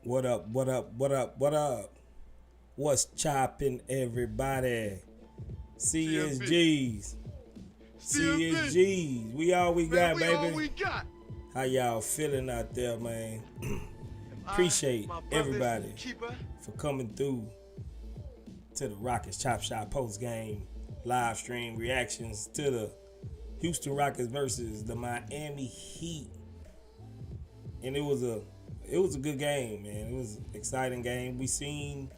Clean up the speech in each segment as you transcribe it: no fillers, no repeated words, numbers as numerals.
What up, what up, what up, what up? What's chopping, everybody? CSGs. CSGs. We all we got, we baby. All we got. How y'all feeling out there, man? Appreciate everybody for coming through to the Rockets Chop Shop post game live stream reactions to the Houston Rockets versus the Miami Heat. And it was a good game, man. It was an exciting game. We seen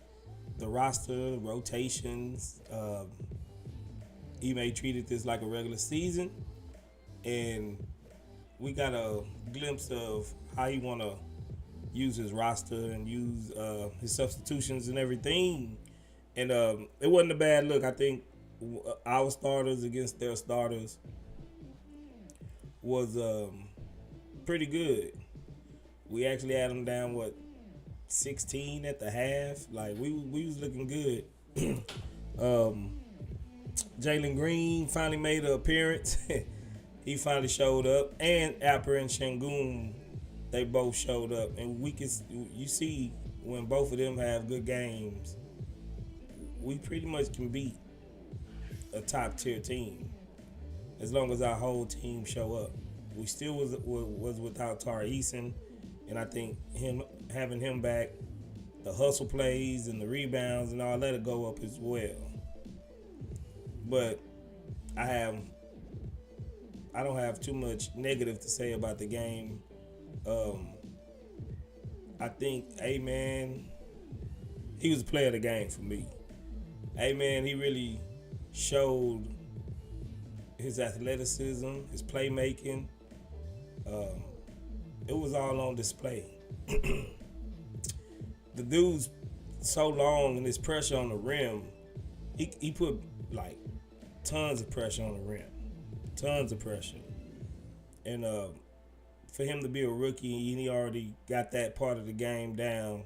the roster rotations. Ime treated this like a regular season, and we got a glimpse of how he want to use his roster and use his substitutions and everything. And it wasn't a bad look. I think our starters against their starters was pretty good. We actually had them down, 16 at the half. Like, we was looking good. Jalen Green finally made an appearance. He finally showed up. And Apper and Şengün, they both showed up. And you see when both of them have good games, we pretty much can beat a top-tier team as long as our whole team show up. We still was without Tari Eason. And I think having him back, the hustle plays and the rebounds and all that'll go up as well. But I don't have too much negative to say about the game. I think A-Man, he was a player of the game for me. A-Man, he really showed his athleticism, his playmaking. It was all on display. The dude's so long and his pressure on the rim, he put like tons of pressure on the rim. Tons of pressure. And for him to be a rookie, and he already got that part of the game down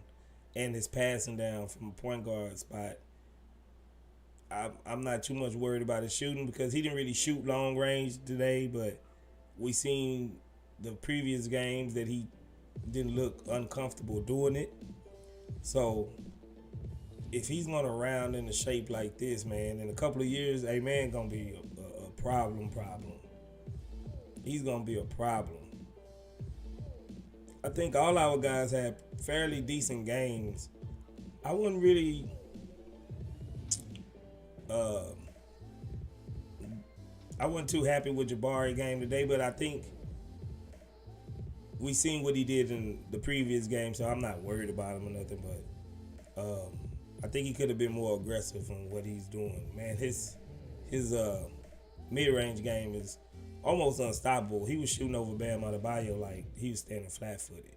and his passing down from a point guard spot. I'm not too much worried about his shooting because he didn't really shoot long range today, but we seen the previous games that he didn't look uncomfortable doing it. So if he's going to round into shape like this, man, in a couple of years, A-Man going to be a problem. He's going to be a problem. I think all our guys had fairly decent games. I wouldn't really Uh, I wasn't too happy with Jabari game today, but I think we seen what he did in the previous game, so I'm not worried about him or nothing. But I think he could have been more aggressive on what he's doing. Man, his mid-range game is almost unstoppable. He was shooting over Bam Adebayo like he was standing flat-footed,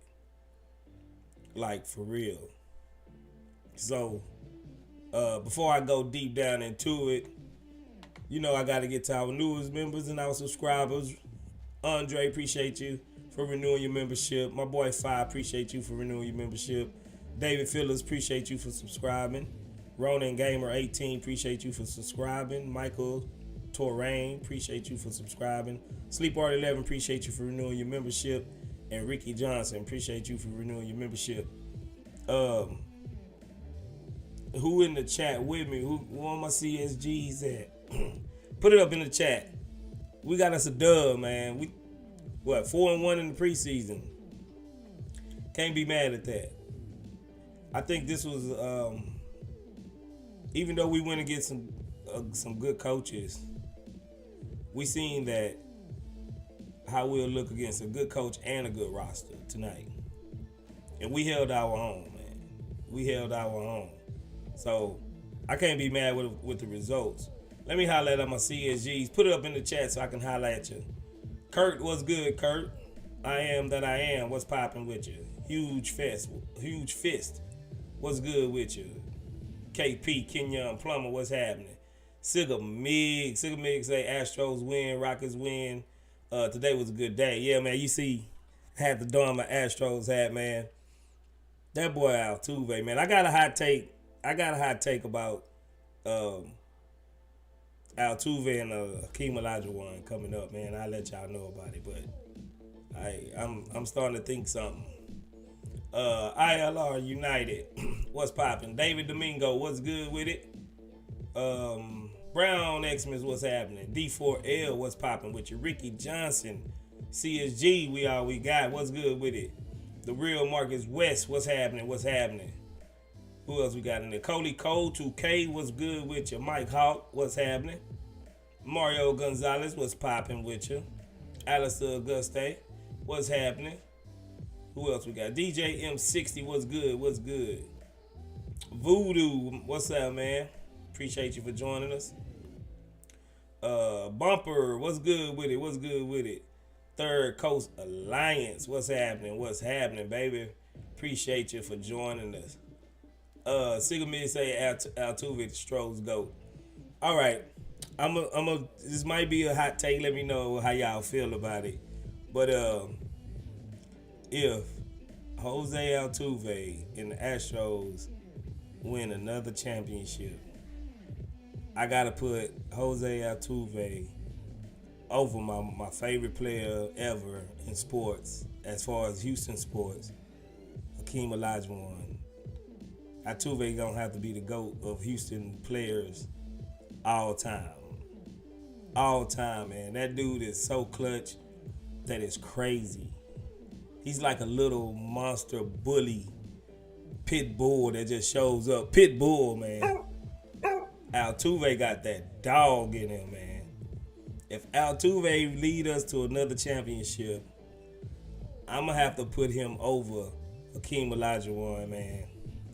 like for real. So before I go deep down into it, you know I got to get to our newest members and our subscribers. Andre, appreciate you for renewing your membership. My boy Fi, appreciate you for renewing your membership. David Phillips, appreciate you for subscribing. Ronan Gamer 18, appreciate you for subscribing. Michael Torrain, appreciate you for subscribing. Sleepart 11, appreciate you for renewing your membership. And Ricky Johnson, appreciate you for renewing your membership. Who in the chat with me? Who on my CSGs at? Put it up in the chat. We got us a dub, man. We 4-1 in the preseason. Can't be mad at that. I think this was, even though we went against some good coaches, we seen that how we'll look against a good coach and a good roster tonight. And we held our own, man. We held our own. So I can't be mad with the results. Let me highlight on my CSGs. Put it up in the chat so I can highlight you. Kurt, what's good, Kurt? I am that I am. What's popping with you? Huge fist. What's good with you? KP, Kenyon Plummer, what's happening? Sigga Mig say Astros win, Rockets win. Today was a good day. Yeah, man, you see, I had to don my Astros hat, man. That boy Altuve, man. I got a hot take about Altuve and Hakeem Olajuwon coming up, man. I'll let y'all know about it, but I'm starting to think something. ILR United, what's popping? David Domingo, what's good with it? Brown Xmas, what's happening? D4L, what's popping with you? Ricky Johnson, CSG, we all we got. What's good with it? The real Marcus West, what's happening? What's happening? Who else we got in there? Coley Cole 2K, what's good with you? Mike Hawk, what's happening? Mario Gonzalez, what's popping with you? Alistair Auguste, what's happening? Who else we got? DJ M60, what's good? What's good? Voodoo, what's up, man? Appreciate you for joining us. Bumper, what's good with it? What's good with it? Third Coast Alliance, what's happening? What's happening, baby? Appreciate you for joining us. Sigamid say Altuve Stroh's GOAT. All right, this might be a hot take. Let me know how y'all feel about it. But if Jose Altuve and the Astros win another championship, I gotta put Jose Altuve over my favorite player ever in sports, as far as Houston sports, Hakeem Olajuwon. Altuve gonna have to be the GOAT of Houston players all time. All time, man. That dude is so clutch that it's crazy. He's like a little monster bully pit bull that just shows up. Pit bull, man. Altuve got that dog in him, man. If Altuve lead us to another championship, I'm going to have to put him over Hakeem Olajuwon, man.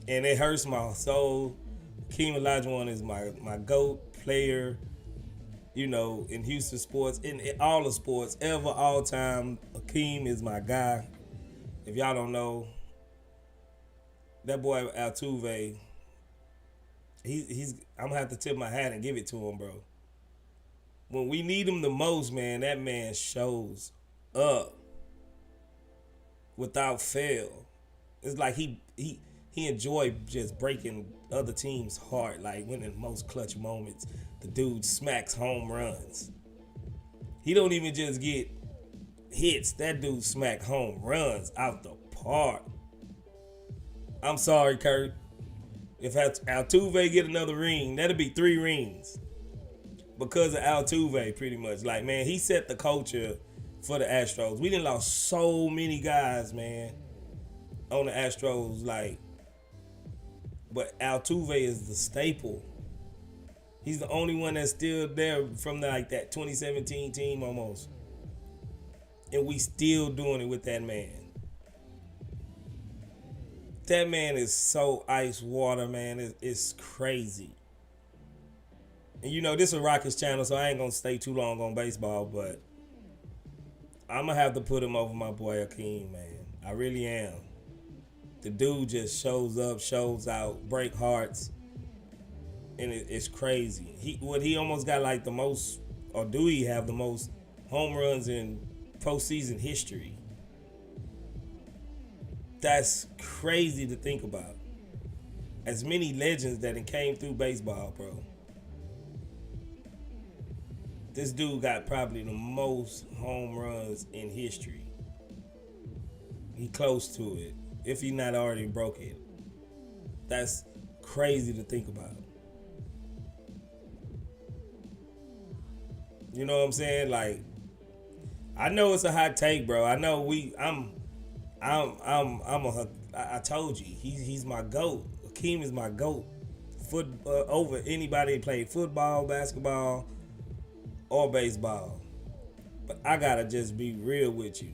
And it hurts my soul. Hakeem Olajuwon is my GOAT player, you know, in Houston sports, in all the sports, ever, all time. Hakeem is my guy. If y'all don't know, that boy Altuve, I'm going to have to tip my hat and give it to him, bro. When we need him the most, man, that man shows up without fail. It's like he enjoyed just breaking other teams' heart, like when in most clutch moments, the dude smacks home runs. He don't even just get hits. That dude smack home runs out the park. I'm sorry, Kurt. If Altuve get another ring, that'll be 3 rings. Because of Altuve, pretty much. Like, man, he set the culture for the Astros. We done lost so many guys, man, on the Astros. Like, but Altuve is the staple. He's the only one that's still there from like that 2017 team almost. And we still doing it with that man. That man is so ice water, man. It's crazy. And you know, this is a Rockets channel, so I ain't going to stay too long on baseball, but I'm going to have to put him over my boy Hakeem, man. I really am. The dude just shows up, shows out, break hearts, and it's crazy. He almost got like the most, or do he have the most home runs in postseason history? That's crazy to think about. As many legends that came through baseball, bro. This dude got probably the most home runs in history. He close to it, if he not already broke it. That's crazy to think about. You know what I'm saying? Like, I know it's a hot take, bro. I know I told you, he's my GOAT. Hakeem is my GOAT. Over anybody that played football, basketball, or baseball. But I gotta just be real with you.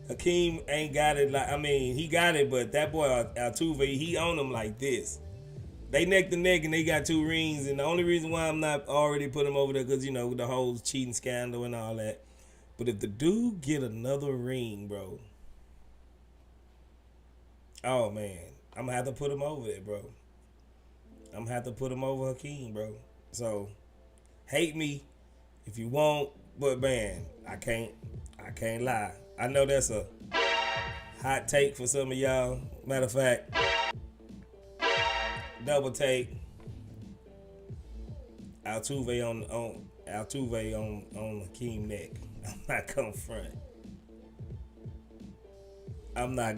Hakeem ain't got it like, I mean, he got it, but that boy Altuve, he on him like this. They neck to neck and they got 2 rings, and the only reason why I'm not already putting him over there because, you know, the whole cheating scandal and all that. But if the dude get another ring, bro, oh man, I'm gonna have to put him over there, bro. I'm gonna have to put him over Hakeem, bro. So hate me if you want, but man, I can't lie. I know that's a hot take for some of y'all. Matter of fact, double take. Altuve on Hakeem neck. I'm not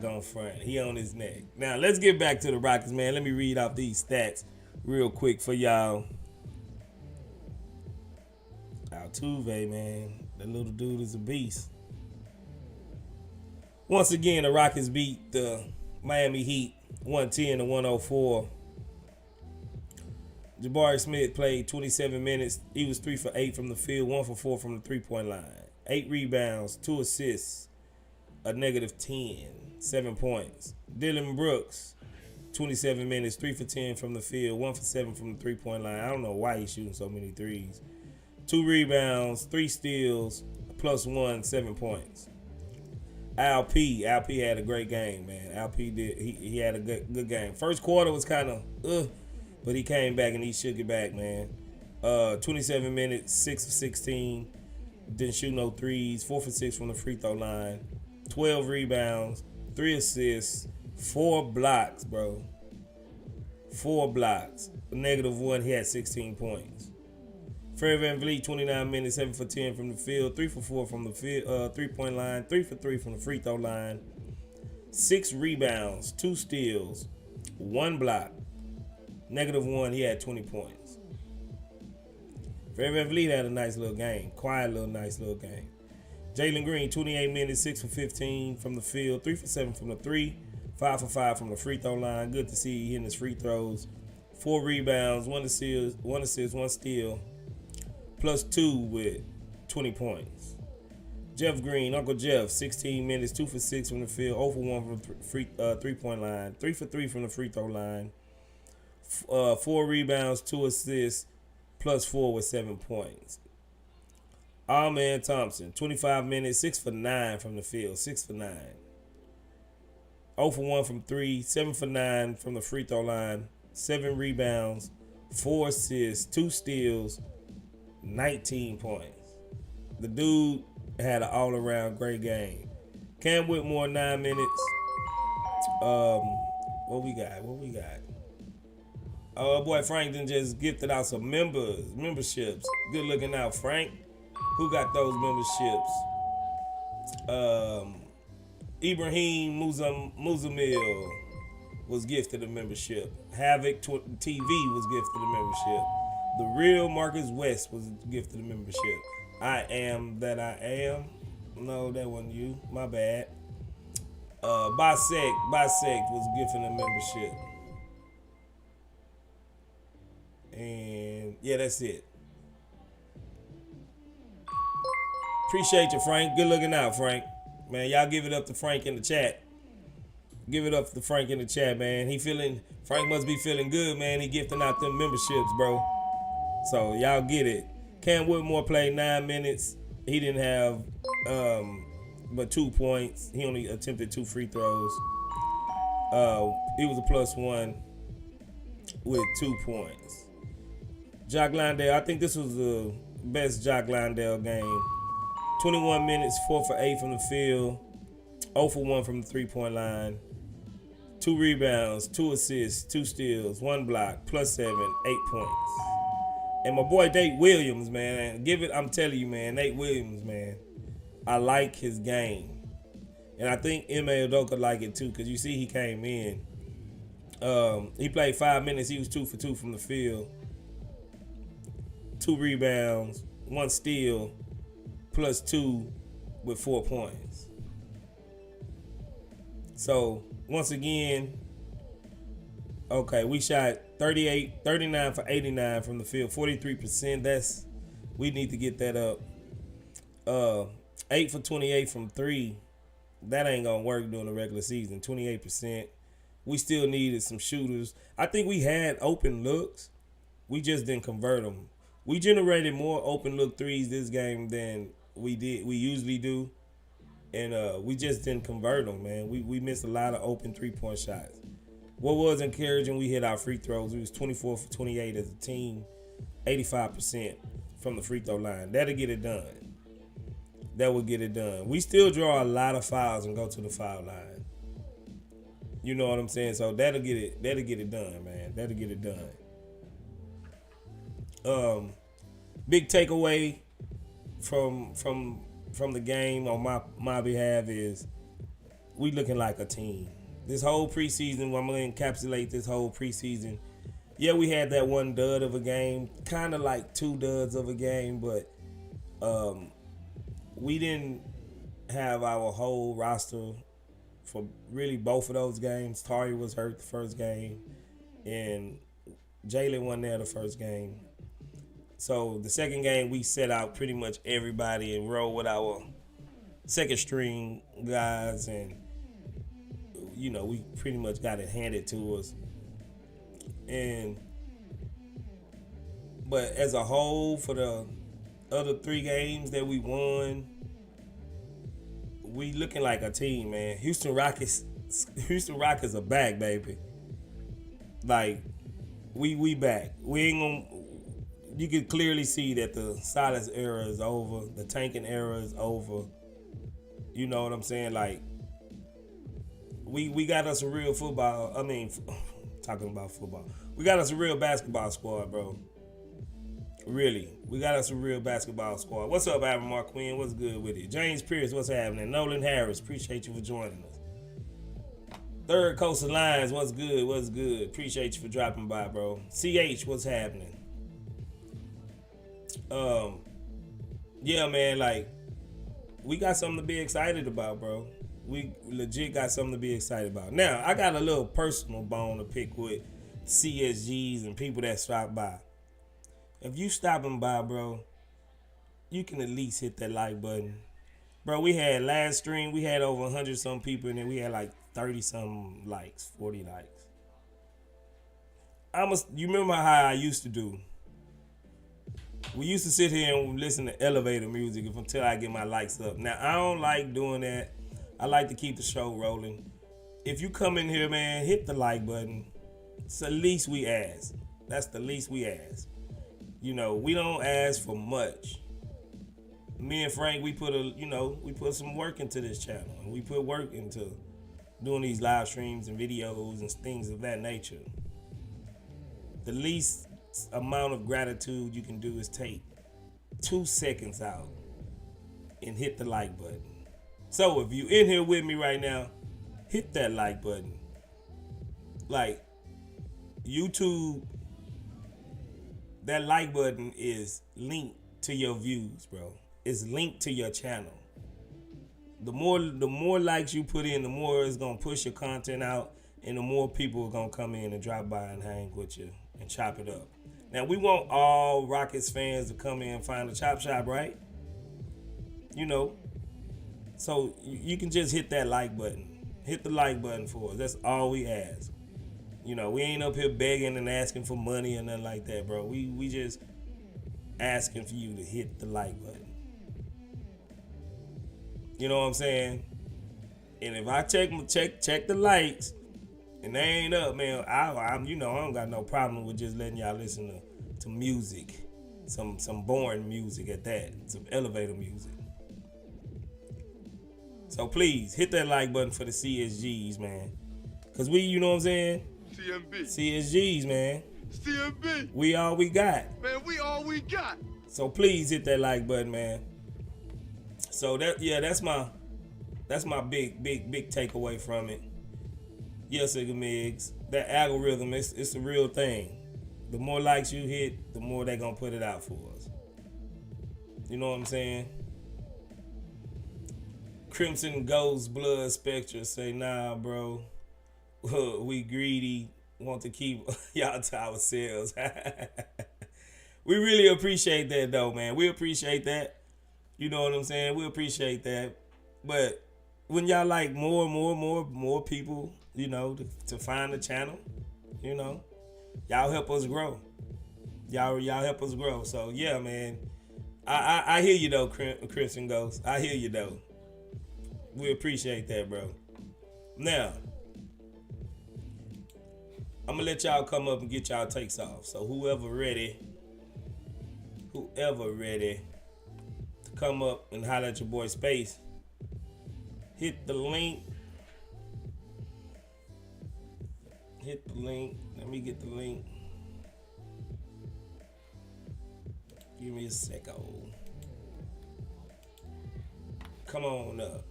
gonna front. He on his neck. Now let's get back to the Rockets, man. Let me read off these stats real quick for y'all. Altuve, man, that little dude is a beast. Once again, the Rockets beat the Miami Heat 110-104. Jabari Smith played 27 minutes. He was 3 for 8 from the field, 1 for 4 from the three-point line. 8 rebounds, 2 assists, a -10, 7 points. Dylan Brooks, 27 minutes, 3 for 10 from the field, 1 for 7 from the three-point line. I don't know why he's shooting so many threes. 2 rebounds, 3 steals, +1, 7 points. Al P had a great game, man. Al P did. He had a good game. First quarter was kind of but he came back and he shook it back, man. 27 minutes, 6 of 16. Didn't shoot no threes. 4 for 6 from the free throw line. 12 rebounds, 3 assists, 4 blocks, bro. 4 blocks. -1, he had 16 points. Fred VanVleet, 29 minutes, 7 for 10 from the field, 3 for 4 from the field, three-point line, 3 for 3 from the free throw line, 6 rebounds, 2 steals, 1 block. -1, he had 20 points. Fred VanVleet had a nice little game, nice little game. Jalen Green, 28 minutes, 6 for 15 from the field, 3 for 7 from the 3, 5 for 5 from the free throw line. Good to see he hitting his free throws. 4 rebounds, 1 assist, 1 steal, +2 with 20 points. Jeff Green, Uncle Jeff, 16 minutes, 2 for 6 from the field, 0 for 1 from the three-point line, 3 for 3 from the free throw line, 4 rebounds, 2 assists, +4 with 7 points. Amen Thompson, 25 minutes, 6 for 9 from the field, 6 for 9. 0 for 1 from 3, 7 for 9 from the free throw line, 7 rebounds, 4 assists, 2 steals, 19 points. The dude had an all-around great game. Cam Whitmore, 9 minutes. What we got? Boy, Frank done just gifted out some memberships. Good looking out, Frank. Who got those memberships? Ibrahim Muzamil was gifted a membership. Havoc TV was gifted a membership. The real Marcus West was gifted a membership. I am that I am. No, that wasn't you. My bad. Bisect was gifting a membership. And yeah, that's it. Appreciate you, Frank. Good looking out, Frank. Man, y'all give it up to Frank in the chat. Give it up to Frank in the chat, man. Frank must be feeling good, man. He gifting out them memberships, bro. So y'all get it. Cam Whitmore played 9 minutes. He didn't have but 2 points. He only attempted 2 free throws. He was a +1 with 2 points. Jock Landale, I think this was the best Jock Landale game. 21 minutes, 4 for 8 from the field, 0 for 1 from the 3-point line, 2 rebounds, 2 assists, 2 steals, 1 block, +7, 8 points. And my boy Nate Williams, man, I'm telling you, man, Nate Williams, man, I like his game. And I think Ime Udoka like it too, because you see he came in. He played 5 minutes, he was 2 for 2 from the field, 2 rebounds, 1 steal, +2 with 4 points. So, once again, okay, we shot 39 for 89 from the field, 43%. We need to get that up. 8 for 28 from 3. That ain't gonna work during the regular season. 28%. We still needed some shooters. I think we had open looks. We just didn't convert them. We generated more open look threes this game than we usually do. And we just didn't convert them, man. We missed a lot of open 3-point shots. What was encouraging, we hit our free throws. We was 24 for 28 as a team, 85% from the free throw line. That'll get it done. That will get it done. We still draw a lot of fouls and go to the foul line. You know what I'm saying? So that'll get it done, man. That'll get it done. Big takeaway from the game on my behalf is we looking like a team. This whole preseason, I'm going to encapsulate this whole preseason. Yeah, we had that 1 dud of a game, kind of like 2 duds of a game, but we didn't have our whole roster for really both of those games. Tari was hurt the first game, and Jalen wasn't there the first game. So the second game, we set out pretty much everybody and roll with our second string guys, and you know, we pretty much got it handed to us. But as a whole, for the other 3 games that we won, we looking like a team, man. Houston Rockets are back, baby. Like, we back. We ain't gonna. You can clearly see that the Silas era is over. The tanking era is over. You know what I'm saying? Like, we got us a real football. I mean, talking about football. We got us a real basketball squad, bro. Really. We got us a real basketball squad. What's up, Adam Marquin? What's good with it? James Pierce, what's happening? Nolan Harris, appreciate you for joining us. Third Coast Alliance, what's good? What's good? Appreciate you for dropping by, bro. CH, what's happening? Yeah, man, like, we got something to be excited about, bro. We legit got something to be excited about. Now, I got a little personal bone to pick with CSGs and people that stop by. If you stopping by, bro, you can at least hit that like button. Bro, we had last stream, we had over 100-some people, and then we had like 30-some likes, 40 likes. You remember how I used to do? We used to sit here and listen to elevator music until I get my likes up. Now, I don't like doing that. I like to keep the show rolling. If you come in here, man, hit the like button. It's the least we ask. That's the least we ask. You know, we don't ask for much. Me and Frank, we put some work into this channel. And we put work into doing these live streams and videos and things of that nature. The least amount of gratitude you can do is take 2 seconds out and hit the like button. So if you in here with me right now, hit that like button. Like, YouTube, that like button is linked to your views, bro. It's linked to your channel. The more likes you put in, the more it's gonna push your content out, and the more people are gonna come in and drop by and hang with you and chop it up. Now we want all Rockets fans to come in and find a chop shop, right? You know, so you can just hit that like button. Hit the like button for us. That's all we ask. You know, we ain't up here begging and asking for money or nothing like that, bro. We just asking for you to hit the like button. You know what I'm saying? And if I check the likes and they ain't up, man, I'm I don't got no problem with just letting y'all listen to music, some boring music at that, some elevator music. So please hit that like button for the CSGs, man, cause you know what I'm saying? CSGs, man. CMB. We all we got. Man, we all we got. So please hit that like button, man. So that's my big takeaway from it. Yes, Migs. That algorithm, it's a real thing. The more likes you hit, the more they gonna put it out for us. You know what I'm saying? Crimson Ghost Blood Spectre say, nah, bro. We greedy, want to keep y'all to ourselves. We really appreciate that, though, man. We appreciate that. You know what I'm saying? We appreciate that. But when y'all like more people, you know, to find the channel, you know, y'all help us grow. Y'all help us grow. So yeah, man. I hear you though, Crimson Ghost. I hear you though. We appreciate that, bro. Now, I'm gonna let y'all come up and get y'all takes off. So whoever ready to come up and holler at your boy Space, hit the link. Hit the link. Let me get the link. Give me a second. Come on up.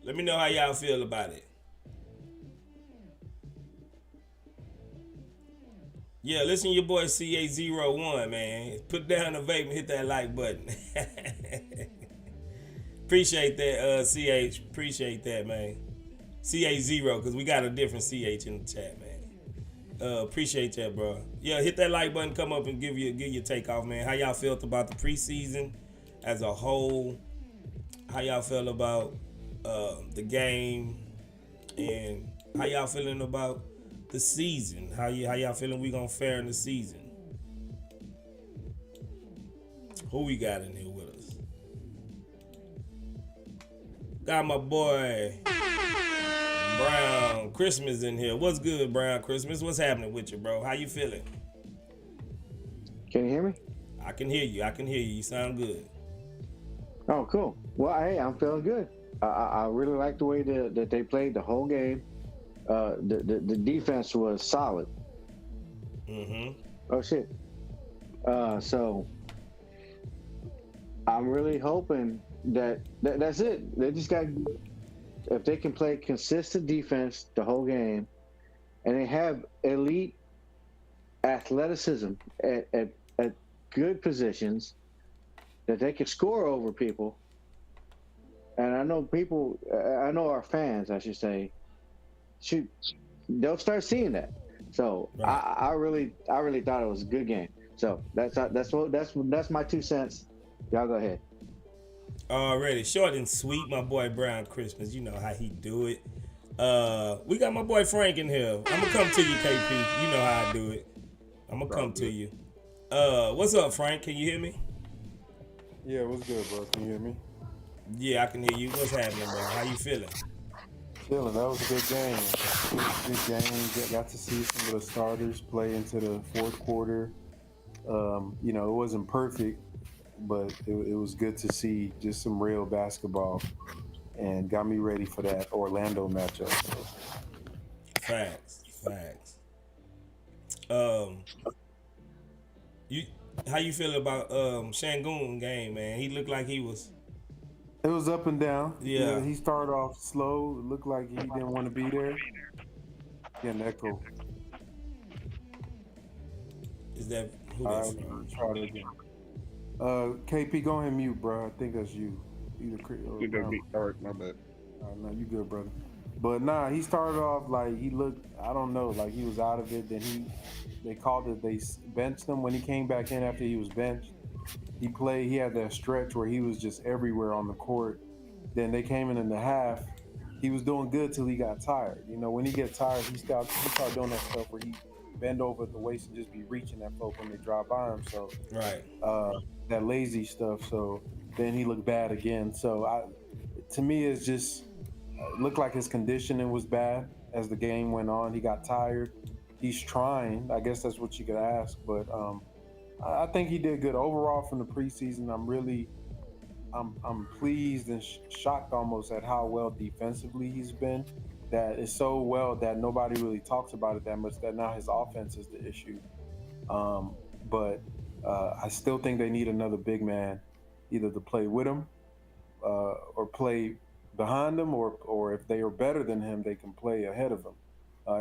Let me know how y'all feel about it. Yeah, listen to your boy CA01, man. Put down the vape and hit that like button. Appreciate that, CH. Appreciate that, man. CA0, because we got a different CH in the chat, man. Appreciate that, bro. Yeah, hit that like button, come up and give your take off, man. How y'all felt about the preseason as a whole? How y'all felt about the game? And how y'all feeling about the season? How y'all feeling we gonna fare in the season? Who we got in here with us? Got my boy Brown Christmas in here. What's good, Brown Christmas? What's happening with you, bro? How you feeling? Can you hear me? I can hear you. You sound good. Oh, cool. Well, hey, I'm feeling good. I really like the way that they played the whole game. The defense was solid. Mm-hmm. Oh shit. So I'm really hoping that's it. They just got, if they can play consistent defense the whole game, and they have elite athleticism at good positions that they can score over people. And I know our fans, I should say, they'll start seeing that. So right. I really thought it was a good game. So that's my 2 cents. Y'all go ahead. Already short and sweet, my boy Brown Christmas. You know how he do it. We got my boy Frank in here. I'm gonna come to you, KP. You know how I do it. I'm gonna come to you. What's up, Frank? Can you hear me? Yeah, what's good, bro? Can you hear me? Yeah, I can hear you. What's happening, bro? How you feeling? Feeling. That was a good game. Good game. Got to see some of the starters play into the fourth quarter. You know, it wasn't perfect, but it was good to see just some real basketball, and got me ready for that Orlando matchup. So. Facts. How you feel about Şengün game, man? He looked like he was. It was up and down. Yeah. He started off slow. It looked like he didn't want to be there. Getting echo. Is that who that's from? Try it again. KP, go ahead and mute, bro. I think that's you. Either All right, my bad. No, you good, brother. But nah, he started off like he looked. I don't know, like he was out of it. Then they called it. They benched him when he came back in after he was benched. He played. He had that stretch where he was just everywhere on the court. Then they came in the half. He was doing good till he got tired. You know, when he get tired, he start doing that stuff where he bend over at the waist and just be reaching at folk when they drive by him. So Right. that lazy stuff. So then he looked bad again. So to me, it's just looked like his conditioning was bad as the game went on. He got tired. He's trying. I guess that's what you could ask. But I think he did good overall from the preseason. I'm pleased and shocked almost at how well defensively he's been. That is so well that nobody really talks about it that much. That now his offense is the issue. But I still think they need another big man, either to play with him or play behind him, or if they are better than him, they can play ahead of him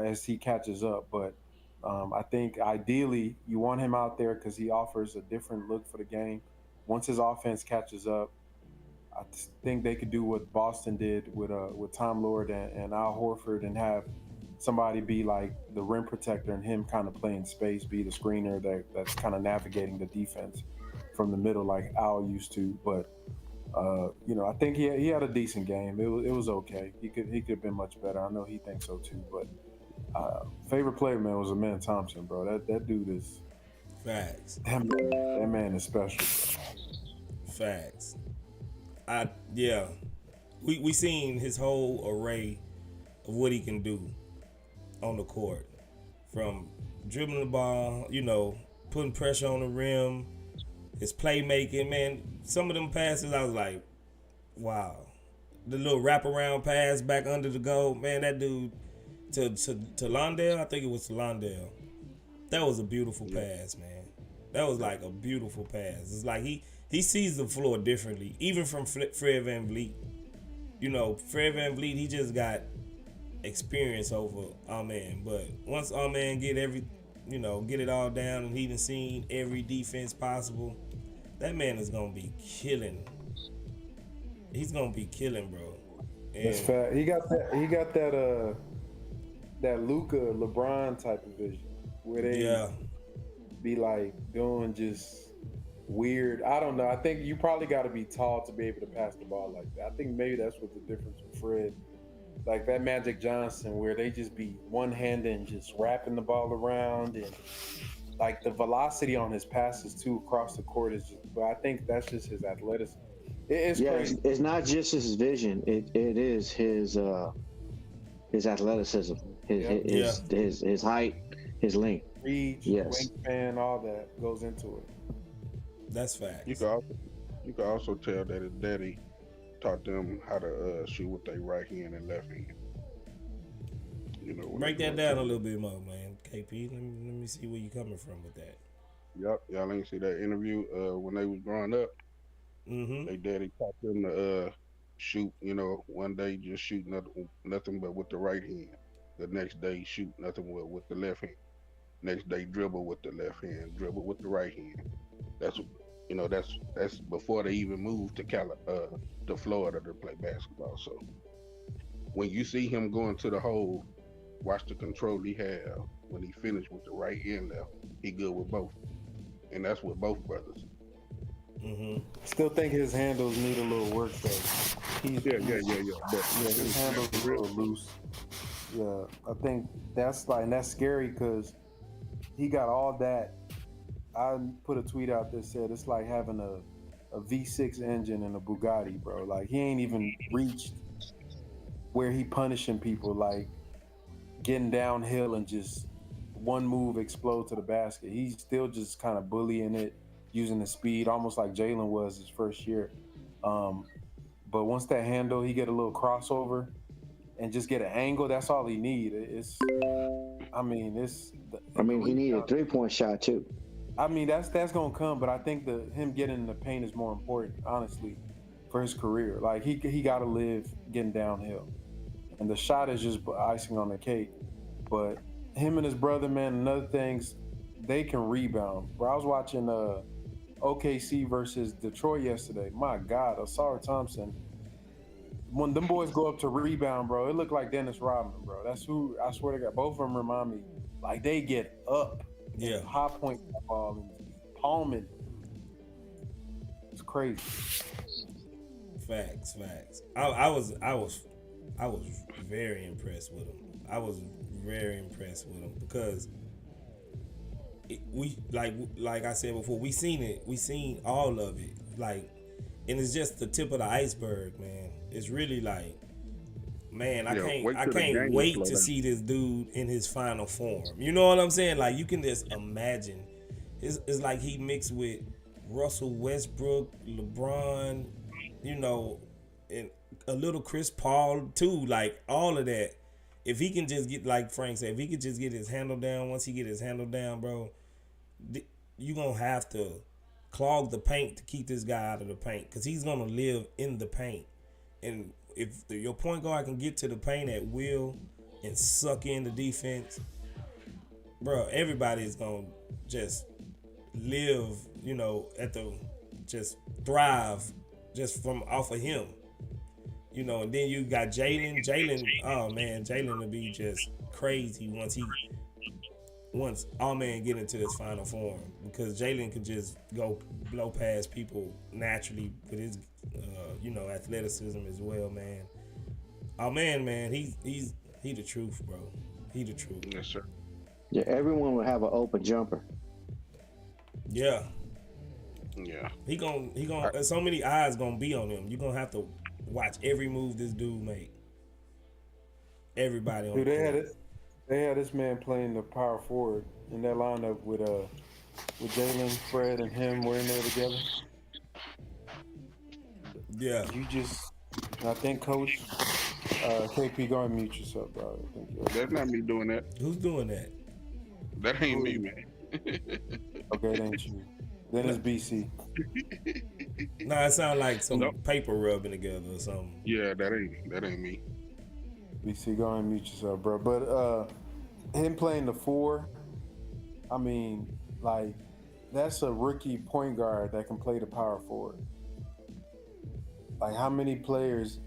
as he catches up. But I think ideally you want him out there because he offers a different look for the game. Once his offense catches up, I think they could do what Boston did with Tom Lord and Al Horford and have somebody be like the rim protector and him kind of playing space, be the screener that's kind of navigating the defense from the middle like Al used to. But I think he had a decent game. It was okay. He could have been much better. I know he thinks so too. But favorite player, man, was Amen Thompson, bro. That dude is Facts. that man is special. Facts. We seen his whole array of what he can do on the court, from dribbling the ball, putting pressure on the rim, his playmaking. Man, some of them passes I was like, wow. The little wraparound pass back under the goal, man. That dude to Londale, I think it was to Londale. That was a beautiful pass, man. That was like a beautiful pass. It's like he sees the floor differently, even from Fred VanVleet. Fred VanVleet, he just got experience over Amen. But once Amen get it all down and he done seen every defense possible, that man is gonna be killing. He's gonna be killing, bro. And That's fact. He got that Luka LeBron type of vision where they be like doing just weird. I don't know. I think you probably got to be tall to be able to pass the ball like that. I think maybe that's what the difference with Fred, like that Magic Johnson, where they just be one-handed and just wrapping the ball around, and like the velocity on his passes too across the court is just. But I think that's just his athleticism. It's crazy. It's not just his vision. It is his athleticism, his height, his length. Reach, yes, wingspan, all that goes into it. That's facts. You can also tell that his daddy taught them how to shoot with their right hand and left hand. Break that down a little bit more, man. KP, let me see where you coming from with that. Yep, y'all ain't see that interview when they was growing up. Mm-hmm. Their daddy taught them to shoot. One day just shoot nothing but with the right hand. The next day shoot nothing but with the left hand. Next day dribble with the left hand, dribble with the right hand. That's before they even moved to Florida to play basketball. So when you see him going to the hole, watch the control he have. When he finished with the right and left, he good with both, and that's with both brothers. Mm-hmm. Still think his handles need a little work though. Yeah. His handles are real loose. Yeah, I think that's scary because he got all that. I put a tweet out that said it's like having a V6 engine in a Bugatti, bro. Like he ain't even reached where he punishing people, like getting downhill and just one move explode to the basket. He's still just kind of bullying it, using the speed, almost like Jalen was his first year. But once that handle, he get a little crossover and just get an angle. That's all he need. He need a 3-point shot too. I mean, that's gonna come, but I think him getting in the paint is more important, honestly, for his career. Like he gotta live getting downhill, and the shot is just icing on the cake. But him and his brother, man, and other things, they can rebound. Bro, I was watching OKC versus Detroit yesterday. My God, Asar Thompson when them boys go up to rebound, bro, it looked like Dennis Rodman, bro. That's who I swear to God. Both of them remind me like they get up, Yeah. high point that ball and palming. It's crazy. Facts. I was very impressed with him. I was very impressed with him because we like I said before, we seen it. We seen all of it. Like, and it's just the tip of the iceberg, man. It's really like, man, I can't wait to see this dude in his final form. You know what I'm saying? Like, you can just imagine. It's like he mixed with Russell Westbrook, LeBron, you know, and a little Chris Paul too. Like, all of that. If he can just get, like Frank said, if he could just get his handle down, once he get his handle down, bro, you're going to have to clog the paint to keep this guy out of the paint because he's going to live in the paint. And if your point guard can get to the paint at will and suck in the defense, bro, everybody's going to just live, you know, just thrive just from off of him. You know, and then you got Jalen. Oh man, Jalen will be just crazy once all man get into his final form because Jalen can just go blow past people naturally with his, you know, athleticism as well, man. Oh man, he's the truth, bro. He the truth. Yes, sir. Yeah, everyone will have an open jumper. Yeah. Yeah. He gonna. So many eyes gonna be on him. You gonna have to watch every move this dude make. Everybody on. Dude, they had this man playing the power forward in that lineup with Jalen, Fred, and him. We're in there together. Yeah. I think Coach KP, go and mute yourself, bro. That's not me doing that. Who's doing that? That ain't me, man. Okay, it ain't you. Then it's BC. Nah, it sounds like some paper rubbing together or something. Yeah, that ain't me. BC, go and mute yourself, bro. But him playing the 4, I mean, like, that's a rookie point guard that can play the power forward. Like, how many players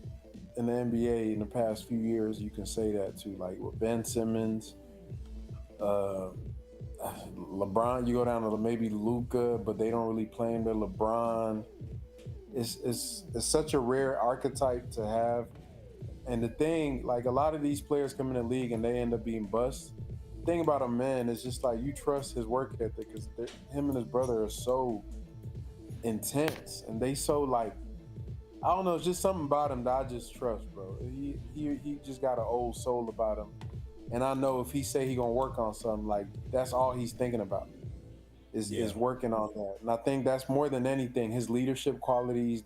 in the NBA in the past few years you can say that to? Like, with Ben Simmons, LeBron, you go down to maybe Luka, but they don't really play him to LeBron. It's such a rare archetype to have. And the thing, like, a lot of these players come in the league and they end up being busts. The thing about a man is just like you trust his work ethic because him and his brother are so intense and they so like, I don't know, it's just something about him that I just trust, bro. He just got an old soul about him. And I know if he say he gonna work on something, like that's all he's thinking about is working on that. And I think that's more than anything, his leadership qualities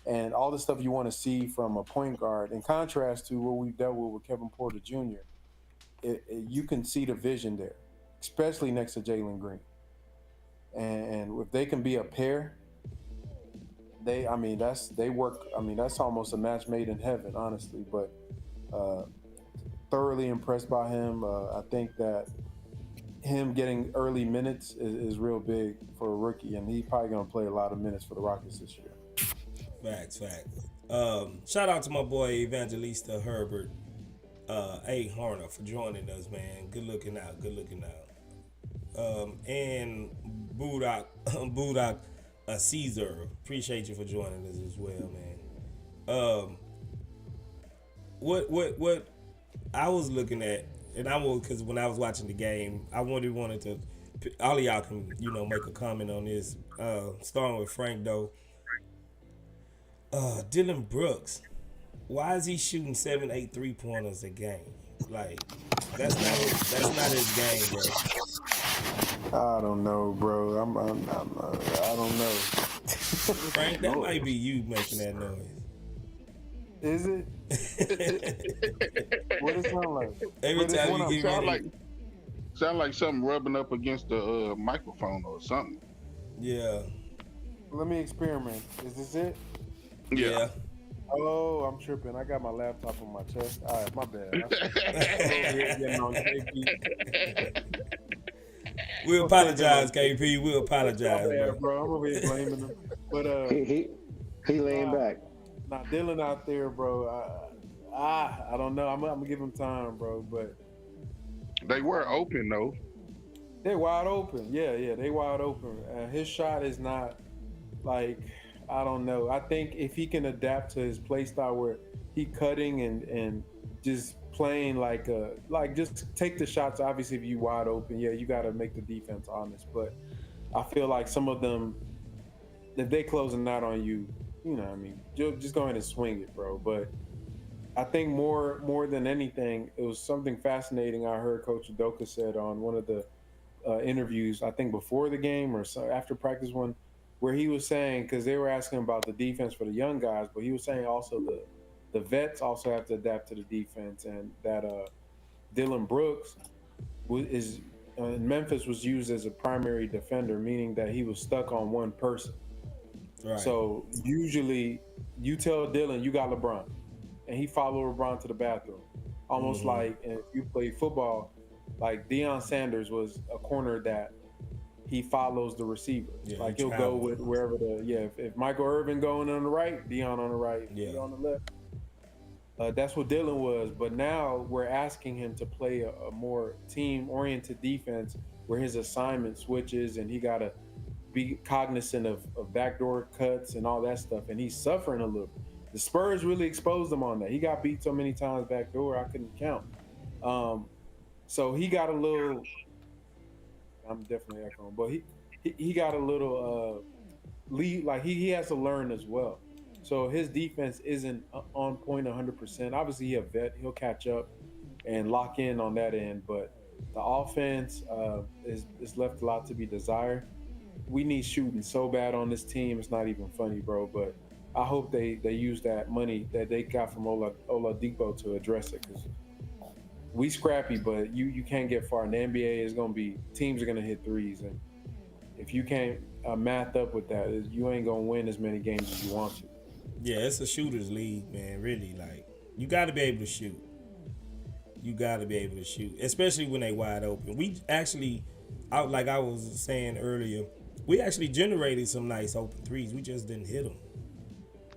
and all the stuff you want to see from a point guard. In contrast to what we've dealt with Kevin Porter Jr., you can see the vision there, especially next to Jalen Green. And if they can be a pair, that's almost a match made in heaven, honestly. But thoroughly impressed by him. I think that him getting early minutes is real big for a rookie, and he's probably going to play a lot of minutes for the Rockets this year. Facts. Shout out to my boy Evangelista Herbert, A. Horner, for joining us, man. Good looking out. And Budak Caesar, appreciate you for joining us as well, man. What I was looking at, and because when I was watching the game, I wanted to, all of y'all can, make a comment on this. Starting with Frank though. Dylan Brooks, why is he shooting 7-8 3-pointers a game? Like, that's not his game, bro. I don't know, bro. I don't know. Frank, that might be you making that noise. Is it? What does it sound like? Every time you get sound like something rubbing up against the microphone or something. Yeah. Let me experiment. Is this it? Yeah. Oh, I'm tripping. I got my laptop on my chest. All right, my bad. We apologize, KP. We apologize, bro. I'm over here blaming him. But he laying back. Now Dylan out there, bro. I don't know. I'm gonna give him time, bro. But They were open though. they're wide open. Yeah, they wide open. His shot is not like, I don't know. I think if he can adapt to his play style where he cutting and just playing like just take the shots. Obviously, if you wide open, yeah, you got to make the defense honest. But I feel like some of them, if they closing out on you, you know what I mean, just go ahead and swing it, bro. But I think more than anything, it was something fascinating I heard Coach Udoka said on one of the interviews, I think before the game or so after practice one, where he was saying, because they were asking about the defense for the young guys, but he was saying also the vets also have to adapt to the defense, and that Dylan Brooks is in Memphis was used as a primary defender, meaning that he was stuck on one person. Right. So usually you tell Dylan you got LeBron, and he followed LeBron to the bathroom, almost like, and if you play football, like Deion Sanders was a corner that he follows the receiver. Yeah, like he'll go with wherever if Michael Irvin going on the right, Deion on the right, on the left. That's what Dylan was, but now we're asking him to play a more team-oriented defense where his assignment switches and he got to be cognizant of backdoor cuts and all that stuff, and he's suffering a little. The Spurs really exposed him on that. He got beat so many times backdoor, I couldn't count. So he got a little. I'm definitely echoing, but he got a little lead. Like he has to learn as well. So his defense isn't on point 100%. Obviously, he a vet; he'll catch up and lock in on that end. But the offense is left a lot to be desired. We need shooting so bad on this team; it's not even funny, bro. But I hope they use that money that they got from Oladipo to address it, because we scrappy, but you can't get far. In the NBA is gonna be teams are gonna hit threes, and if you can't math up with that, you ain't gonna win as many games as you want to. Yeah, it's a shooter's league, man. Really, like you got to be able to shoot. You got to be able to shoot, especially when they wide open. We actually, like I was saying earlier, we actually generated some nice open threes. We just didn't hit them.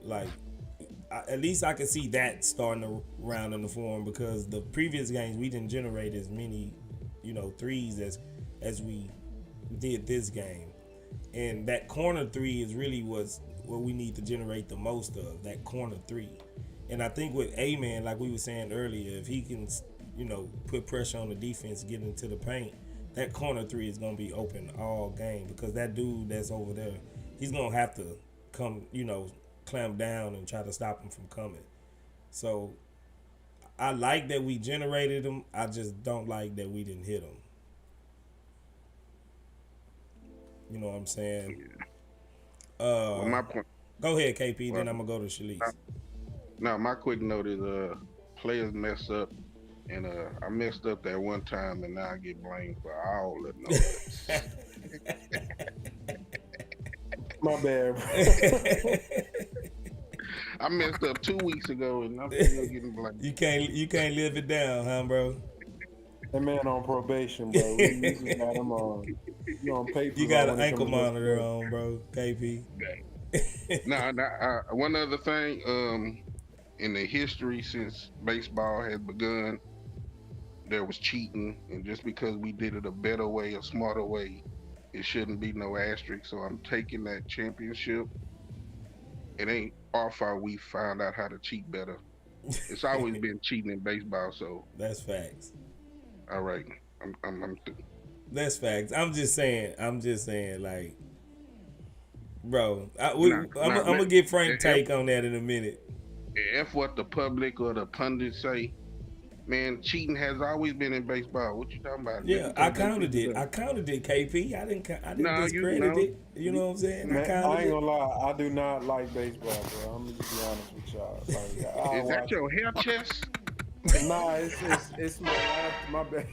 Like, at least I can see that starting to round in the form, because the previous games we didn't generate as many, threes as we did this game. And that corner three is really what we need to generate the most of, that corner three. And I think with A-Man, like we were saying earlier, if he can, put pressure on the defense, get into the paint, that corner three is going to be open all game, because that dude that's over there, he's going to have to come, clamp down and try to stop him from coming. So I like that we generated them. I just don't like that we didn't hit them. You know what I'm saying? Well, my point. Go ahead, KP. Then I'm gonna go to Shalice. Now, my quick note is players mess up, and I messed up that one time, and now I get blamed for all of them. My bad. I messed up 2 weeks ago, and I'm still getting blamed. You can't live it down, huh, bro? That man on probation, bro. We just got him on. You on paper? You got an ankle monitor on, bro, KP. Now, one other thing, in the history since baseball has begun, there was cheating, and just because we did it a better way, a smarter way, it shouldn't be no asterisk. So I'm taking that championship. It ain't our fault we found out how to cheat better. It's always been cheating in baseball, so that's facts. All right, I'm through. That's facts. I'm just saying, like, bro, I'm gonna get Frank take on that in a minute. If what the public or the pundits say, man, cheating has always been in baseball. What you talking about? Yeah, I counted it, KP. I didn't discredit it. You know what I'm saying? Man, I ain't gonna lie. I do not like baseball, bro. I'm gonna just be honest with y'all. Like, is that your hair chest? Nah, it's my bad.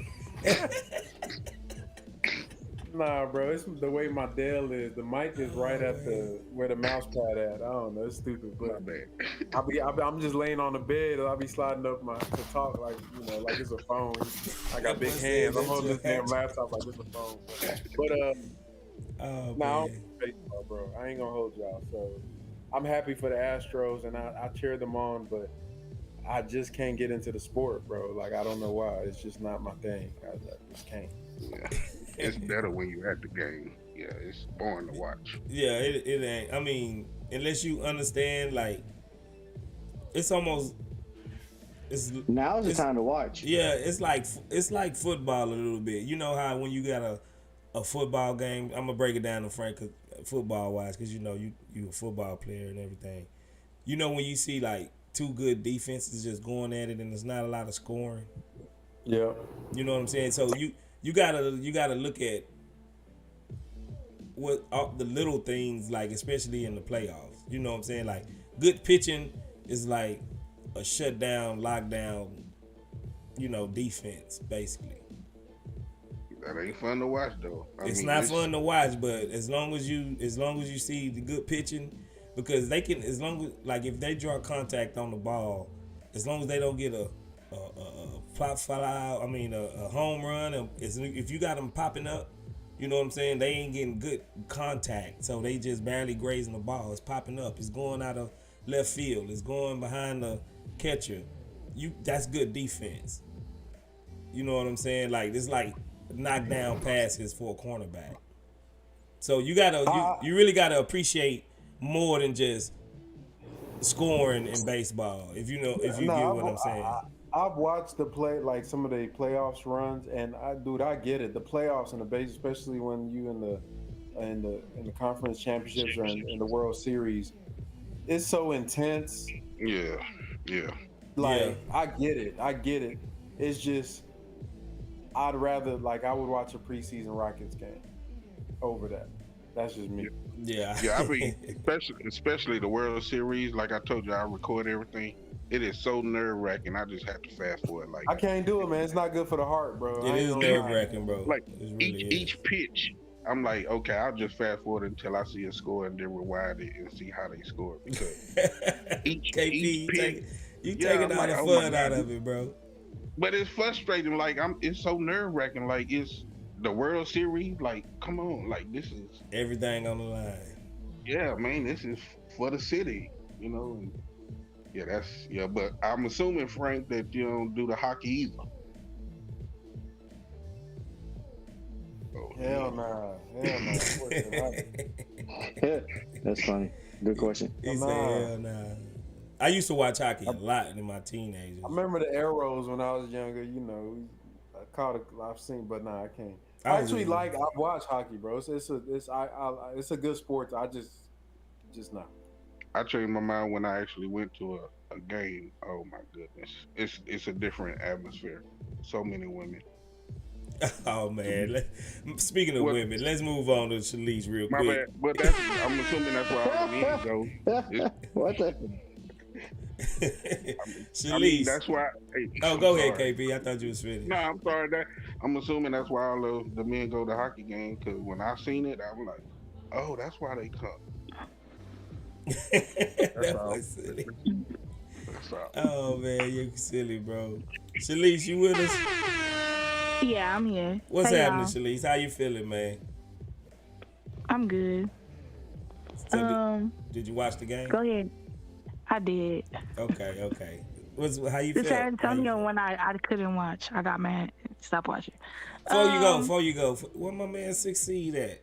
Nah, bro, it's the way my Dell is. The mic is right at where the mouse pad at. I don't know, it's stupid, but I'm just laying on the bed and I'll be sliding up to talk like it's a phone. I got big hands. I'm holding this damn laptop like it's a phone. But baseball, bro. I ain't gonna hold y'all. So I'm happy for the Astros, and I cheer them on, but I just can't get into the sport, bro. Like, I don't know why. It's just not my thing. I just can't. Yeah. It's better when you're at the game. Yeah, it's boring to watch. Yeah, it ain't. I mean, unless you understand, like, it's almost Now's the it's time to watch. yeah, it's like football a little bit. You know how when you got a football game, I'm gonna break it down to Frank football wise, because you know you a football player and everything. You know when you see like two good defenses just going at it and there's not a lot of scoring. Yeah. You know what I'm saying? So you gotta look at what the little things, like especially in the playoffs. You know what I'm saying? Like good pitching is like a shutdown, lockdown, defense basically. That ain't fun to watch though. It's not fun to watch, but as long as you see the good pitching, because they can, as long as, like, if they draw contact on the ball, as long as they don't get a home run, and if you got them popping up, you know what I'm saying, they ain't getting good contact, so they just barely grazing the ball. It's popping up, it's going out of left field, it's going behind the catcher. That's good defense. You know what I'm saying? Like, it's like knockdown passes for a cornerback. So you really gotta appreciate more than just scoring in baseball. If you get what I'm saying. I've watched like some of the playoffs runs, and I get it. The playoffs and the base, especially when you in the conference championships or in the World Series, it's so intense. Yeah. Like, Yeah. I get it. It's just, I would watch a preseason Rockets game over that. That's just me. Yeah. Yeah, I mean, especially the World Series. Like I told you, I record everything. It is so nerve wracking. I just have to fast forward. Like, I can't do it, man. It's not good for the heart, bro. It is nerve wracking, bro. Like It really each pitch, I'm like, okay, I'll just fast forward until I see a score and then rewind it and see how they score. Because each pitch, you taking all the fun out of it, bro. But it's frustrating. Like, it's so nerve wracking. Like, it's the World Series. Like, come on. Like, this is Everything on the line. yeah, man. This is for the city. You know. And yeah, but I'm assuming, Frank, that you don't do the hockey either. Oh, Hell nah. That's funny. Good question. He said, hell nah. I used to watch hockey a lot in my teenagers. I remember the Arrows when I was younger. You know, I've seen, but nah, I can't. I watch hockey, bro. It's a good sport. I just not. I changed my mind when I actually went to a game. Oh my goodness, it's a different atmosphere. So many women. Oh man! Speaking of women, let's move on to Shalice real My quick. bad, but I'm assuming that's why all the men go. What the? Shalice. I mean, that's why. Hey, Go ahead, KP. I thought you was finished. No, I'm sorry. I'm assuming that's why all of the men go to hockey game. Because when I seen it, I'm like, oh, that's why they come. That was silly. Oh man, you silly, bro. Shalice, you with us? Yeah, I'm here. What's Hey, happening, y'all. Shalice? How you feeling, man? I'm good. So did you watch the game? Go ahead. I did. Okay. How you The feel? San Antonio one I couldn't watch. I got mad. Stop watching. Before you go, where my man 6 seed at?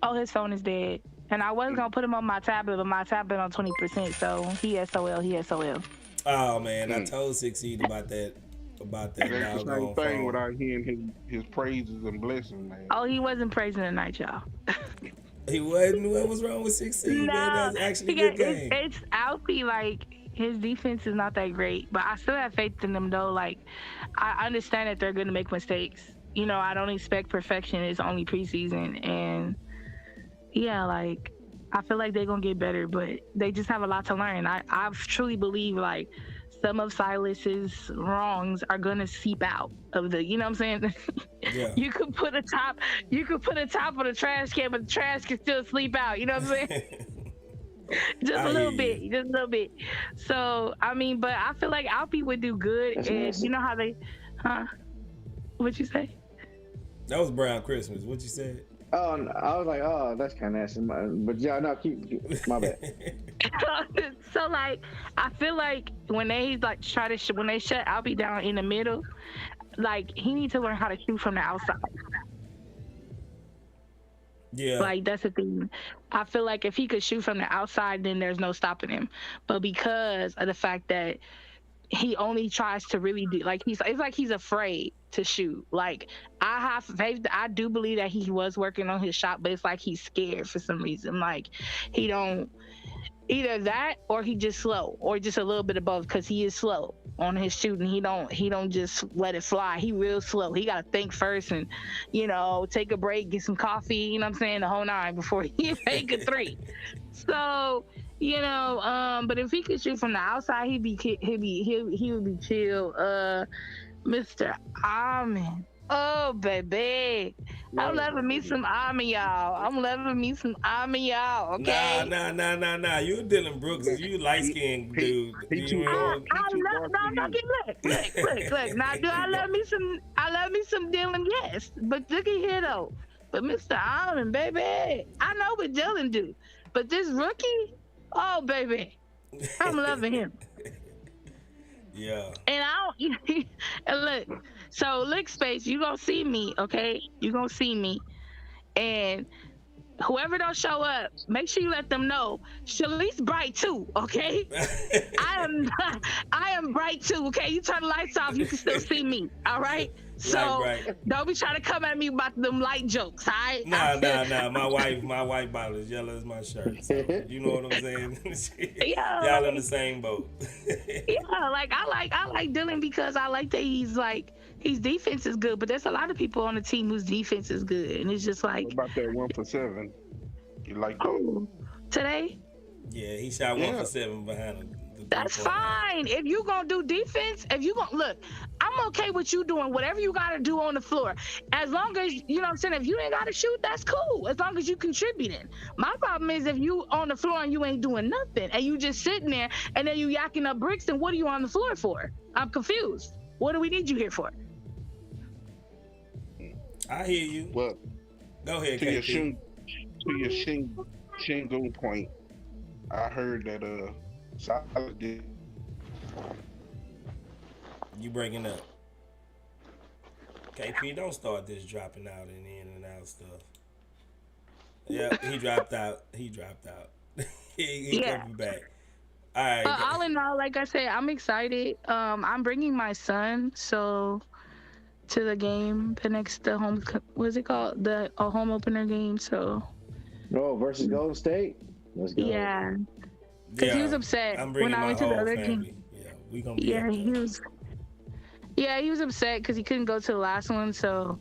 Oh, his phone is dead. And I was gonna put him on my tablet, but my tablet on 20%. So he SOL. Oh man, I told 6 seed about that That's the same doggone thing phone. without hearing his praises and blessings, man. Oh, he wasn't praising tonight, y'all. He wasn't. What was wrong with 6 seed, man? That's actually a good game. It's Alfie, like, his defense is not that great, but I still have faith in them, though. Like, I understand that they're going to make mistakes. You know, I don't expect perfection. It's only preseason. And, yeah, like, I feel like they're going to get better, but they just have a lot to learn. I truly believe, like, some of Silas's wrongs are going to seep out of the, you know what I'm saying? Yeah. You could put a top on the trash can, but the trash can still sleep out. You know what I'm saying? Just a little bit. So, I mean, but I feel like Alfie would do good. That's And nasty. you know how they, What'd you say? That was Brown Christmas. What you said? Oh, I was like, oh, that's kind of nasty. But yeah, no, keep my bad. So like, I feel like when they like try to when they shut Albie down in the middle, like he needs to learn how to shoot from the outside. Yeah. Like that's the thing. I feel like if he could shoot from the outside, then there's no stopping him. But because of the fact that he only tries to really do like it's like he's afraid to shoot. Like I have faith. I do believe that he was working on his shot, but it's like he's scared for some reason. Like he don't either that or he just slow or just a little bit of both because he is slow on his shooting. He don't just let it fly. He real slow. He got to think first and take a break, get some coffee, you know what I'm saying, the whole nine before he make a three. So but if he could shoot from the outside, he would be chill. Mr. Armin, oh baby, I'm loving me some Armin, y'all. Okay. Nah. You Dylan Brooks. You light skinned dude. Look. Now, do I love me some? I love me some Dylan, yes. But look at here though. But Mr. Allen, baby, I know what Dylan do. But this rookie, oh baby, I'm loving him. Yeah. And I don't. And look, so lick space, you gonna see me, okay? You gonna see me, and whoever don't show up, make sure you let them know. Shalice bright too, okay? I am bright too, okay? You turn the lights off, you can still see me, all right? So don't be trying to come at me about them light jokes, all right? Nah. My wife bottle is yellow as my shirt. So you know what I'm saying? Y'all in the same boat. Yeah, like I like Dylan because I like that his defense is good, but there's a lot of people on the team whose defense is good, and it's just like. What about that 1 for 7? You like that? Oh, today? Yeah, he shot 1 for 7 behind him. That's fine. If you gonna do defense, look, I'm okay with you doing whatever you gotta do on the floor. As long as, you know what I'm saying, if you ain't gotta shoot, that's cool. As long as you contributing. My problem is if you on the floor and you ain't doing nothing and you just sitting there and then you yakking up bricks, then what are you on the floor for? I'm confused. What do we need you here for? I hear you. Well, go ahead, to KP. your Shingo point, I heard that Solid did. You breaking up. KP, don't start this dropping out and in and out stuff. Yeah, he dropped out. He coming back. All right. All in all, like I said, I'm excited. I'm bringing my son to the game, the home. What's it called? The home opener game. So. Oh, versus Golden State. Let's go. Yeah. Because he was upset when I went to the other game. Yeah, we gonna be he was upset because he couldn't go to the last one. So,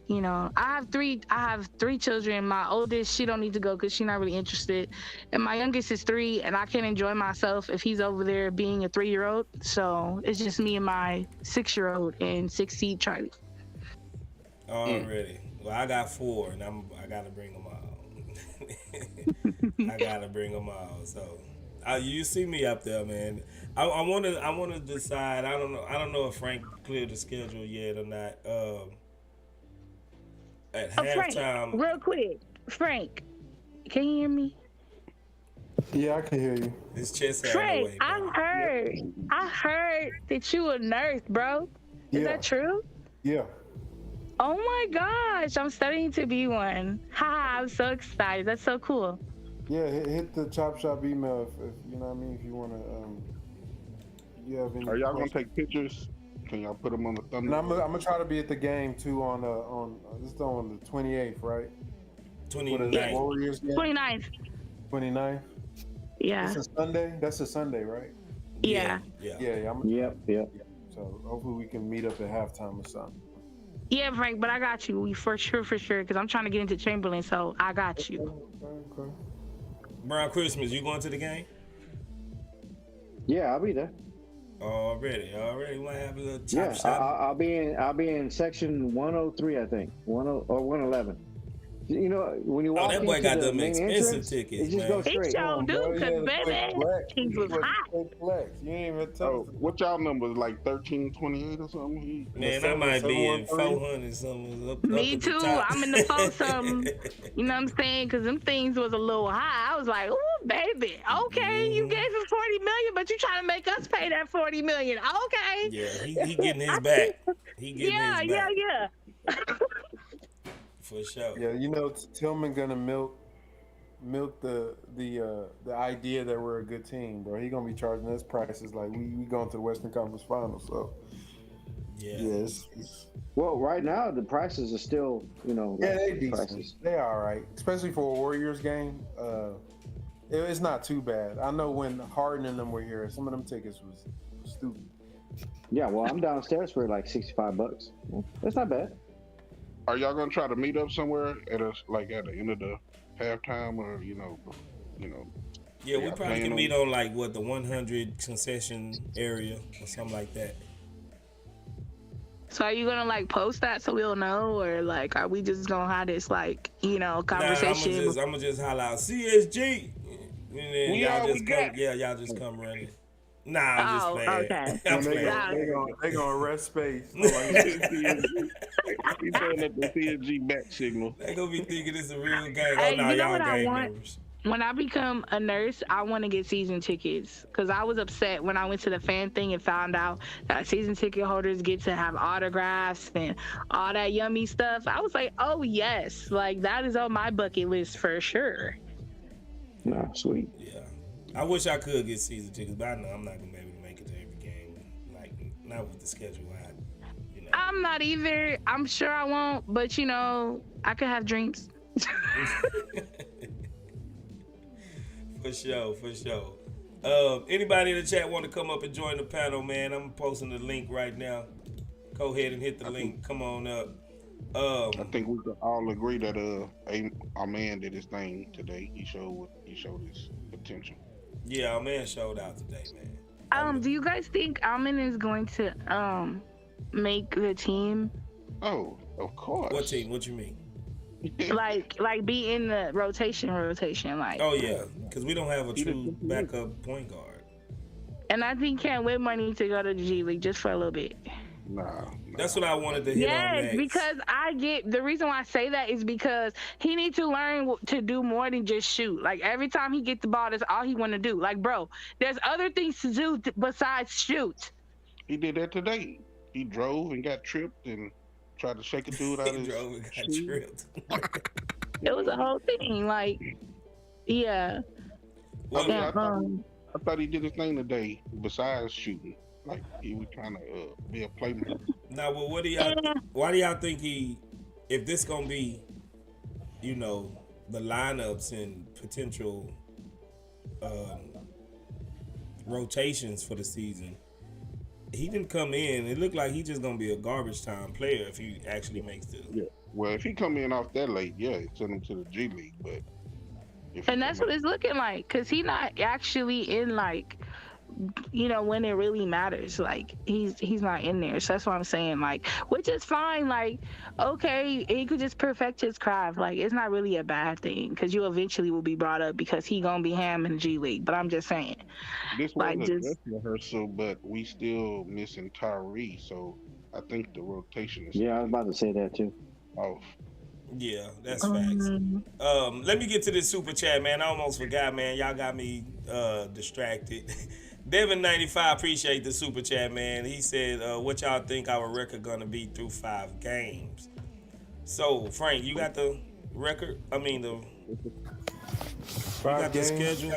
I have three children. My oldest, she don't need to go because she's not really interested, and my youngest is 3, and I can't enjoy myself if he's over there being a 3-year-old. So it's just me and my 6-year-old and 6 Charlie. Already. Well, I got 4, and I gotta bring them all. So. You see me up there, man. I want to decide. I don't know if Frank cleared the schedule yet or not. At halftime. Frank, real quick, Frank, can you hear me? Yeah, I can hear you. His chest Frank, away, I heard that you a nurse, bro. Is that true? Yeah. Oh my gosh, I'm studying to be one. Ha! I'm so excited. That's so cool. Yeah, hit the Chop Shop email if you know what I mean. If you want to, you have any. Are y'all gonna take pictures? Can y'all put them on the thumbnail? And I'm gonna try to be at the game too on this is on the 28th, right? 29th. Warriors game? 29th. 29th. Yeah. It's a Sunday. That's a Sunday, right? Yeah. Yeah. Yep. So hopefully we can meet up at halftime or something. Yeah, Frank, but I got you. For sure, because I'm trying to get into Chamberlain, so I got you. Okay. Brown Christmas, you going to the game? Yeah, I'll be there. Already. We might have a little chop shop. I'll be in section 103, I think. 10 or 111. You know, when you walk that boy into got the them main expensive entrance, tickets, it just man. goes He straight. sure do, Boy, you cause had to baby, play flex. Kings You was had to hot. play flex. You ain't even tell Oh, us. what y'all numbers like 1328 or something? Man, I seven- might be in 713? 400 something up Me at the too. top. I'm in the foursome. You know what I'm saying? Because them things was a little high. I was like, "Ooh, baby, okay, you gave us 40 million, but you trying to make us pay that 40 million? Okay, Yeah, he getting his back. He getting his back yeah. for sure. Yeah, you know, Tillman gonna milk the idea that we're a good team, bro. He gonna be charging us prices like we going to the Western Conference Finals. So Yeah. it's Well, right now the prices are still, yeah, like they decent. prices. They all right, especially for a Warriors game. It's not too bad. I know when Harden and them were here, some of them tickets was stupid. Yeah, well, I'm downstairs for like $65. That's not bad. Are y'all gonna try to meet up somewhere at the end of the halftime, or Yeah, we Yeah, probably playing can on- meet on like the 100 concession area or something like that. So are you gonna like post that so we'll know, or like are we just gonna have this like conversation? Nah, I'm gonna just holler out CSG, and then We y'all all just we come. got. Yeah, y'all just come running. Nah, I'm just Oh, playing. okay. I'm They playing. Yeah. they gonna arrest space. We throwing up the CSG back signal. They gonna be thinking it's a real game. Hey, Oh no, you know y'all what I game want? members. When I become a nurse, I want to get season tickets because I was upset when I went to the fan thing and found out that season ticket holders get to have autographs and all that yummy stuff. I was like, oh yes, like that is on my bucket list for sure. No, sweet. Yeah, I wish I could get season tickets, but I know I'm not gonna be able to make it to every game. Like not with the schedule I'm not either. I'm sure I won't, but I could have dreams. For sure. Anybody in the chat want to come up and join the panel, man? I'm posting the link right now. Go ahead and hit the link. Come on up. I think we can all agree that our man did his thing today. He showed his potential. Yeah, our man showed out today, man. Do you guys think Alman is going to make the team? Oh, of course. What team? What you mean? like be in the rotation like. Oh yeah, because we don't have a true backup point guard. And I think Cam Whitmore needs to go to the G League just for a little bit. Nah. That's what I wanted to hit on Yes, next. because the reason why I say that is because he needs to learn to do more than just shoot. Like every time he gets the ball, that's all he want to do. Like, bro, there's other things to do besides shoot. He did that today. He drove and got tripped and tried to shake a dude out of his drove and got shoe. tripped. It was a whole thing. Like, yeah. Well, I thought he did his thing today besides shooting. Like he was trying to be a playmaker. now, well, why do y'all think if this gonna be, the lineups and potential rotations for the season, he didn't come in. It looked like he just gonna be a garbage time player if he actually makes the. Yeah. Well, if he come in off that late, yeah, send him to the G League. But And that's what it's looking like, because he's not actually in when it really matters. Like he's not in there. So that's what I'm saying. Like, which is fine. Like, okay, he could just perfect his craft. Like, it's not really a bad thing because you eventually will be brought up because he gonna be ham in the G League. But I'm just saying. this like, was a just- dress rehearsal, but we still missing Tyree. So I think the rotation is Yeah, I was about to say that too. off. Yeah, that's facts. Let me get to this super chat, man. I almost forgot, man. Y'all got me distracted. Devin95, appreciate the super chat, man. He said, what y'all think our record gonna be through 5 games? So, Frank, you got the record? I mean, you got the schedule?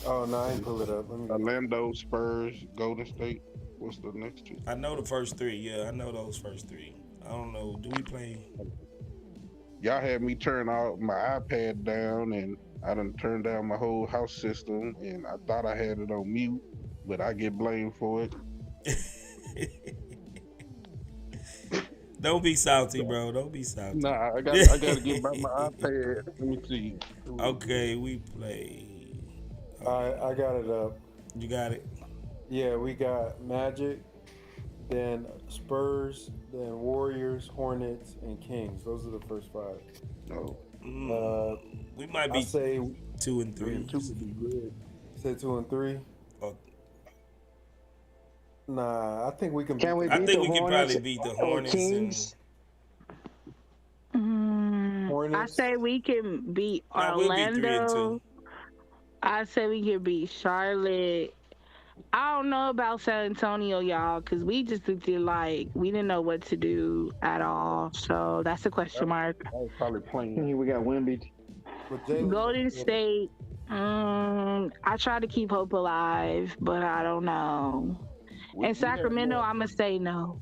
Oh no, I ain't pull it up. Let me Orlando, Spurs, Golden State. What's the next two? I know the first 3. Yeah, I know those first 3. I don't know. Do we play? Y'all had me turn out my iPad down, and I done turned down my whole house system, and I thought I had it on mute, but I get blamed for it. Don't be salty, bro. Don't be salty. Nah, I gotta get back my iPad. Let me see. Okay, we play. I got it up. You got it? Yeah, we got Magic, then Spurs, then Warriors, Hornets, and Kings. Those are the first 5. No. We might I be say 2 and 3. 3 and 2 would be good. say 2 and 3. Oh, Nah, I think we can. Can we I beat think the we could Hornets probably beat the or Hornets and Kings? I Hornets. say we can beat Nah, we'll be 3 and 2. Orlando. I say we can beat Charlotte. I don't know about San Antonio, y'all, because we just looked at like we didn't know what to do at all. So that's a question mark. That was probably playing. We got Wemby. With Jalen- Golden State. I try to keep hope alive, but I don't know. And Sacramento, I'm gonna say no.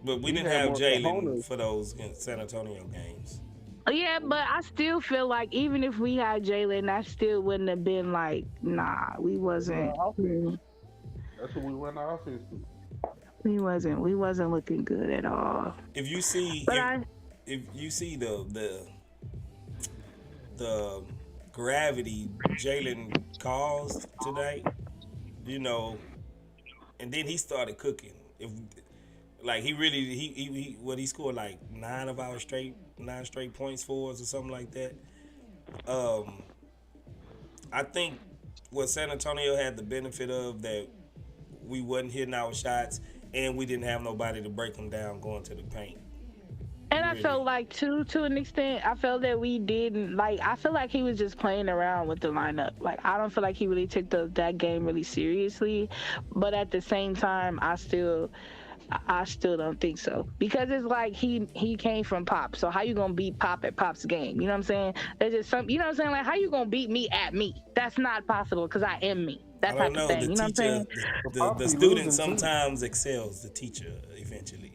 But we We didn't had have more Jalen cojones. for those San Antonio games. Yeah, but I still feel like even if we had Jalen, that still wouldn't have been like, nah, we wasn't. That's what we run our offense to. We wasn't looking good at all. If you see, But if you see the gravity Jalen caused tonight, you know, and then he started cooking. If like he really he scored like 9 straight points for us or something like that. I think what San Antonio had the benefit of that we wasn't hitting our shots and we didn't have nobody to break them down going to the paint. And I felt like to an extent, I felt that we didn't like. I feel like he was just playing around with the lineup. Like I don't feel like he really took that game really seriously. But at the same time, I still don't think so, because it's like he came from Pop. So how you gonna beat Pop at Pop's game? You know what I'm saying? There's just some. You know what I'm saying? Like how you gonna beat me at me? That's not possible because I am me. That I don't type know. of thing. The You know what I'm saying? teacher, the student sometimes excels the teacher eventually.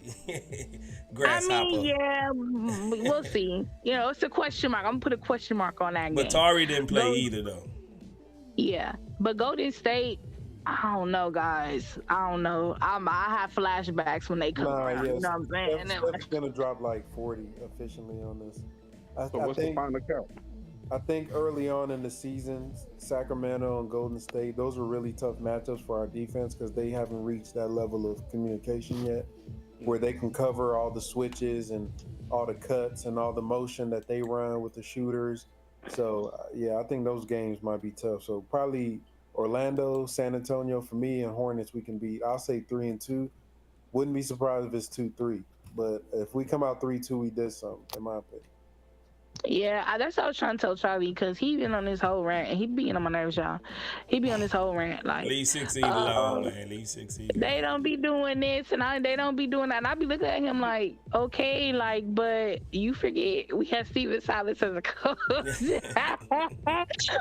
Grasshopper. I mean, yeah, we'll see. You know, it's a question mark. I'm gonna put a question mark on that But game. Tari didn't play either though. Yeah, but Golden State, I don't know, guys. I don't know. I have flashbacks when they come around. You know what I'm saying? Steph's gonna drop like 40 efficiently on this. So what's the final count? I think early on in the season, Sacramento and Golden State, those were really tough matchups for our defense because they haven't reached that level of communication yet, where they can cover all the switches and all the cuts and all the motion that they run with the shooters. So yeah, I think those games might be tough. So probably Orlando, San Antonio for me, and Hornets we can beat. I'll say 3 and 2. Wouldn't be surprised if it's 2-3. But if we come out 3-2, we did something, in my opinion. Yeah, that's what I was trying to tell Charlie, because he been on this whole rant and he being on my nerves, y'all. He be on this whole rant like Leave 6 seed alone, man. Leave 6 seed. they don't be doing this and they don't be doing that. And I be looking at him like, okay, like, but you forget we have Steven Silas as a coach.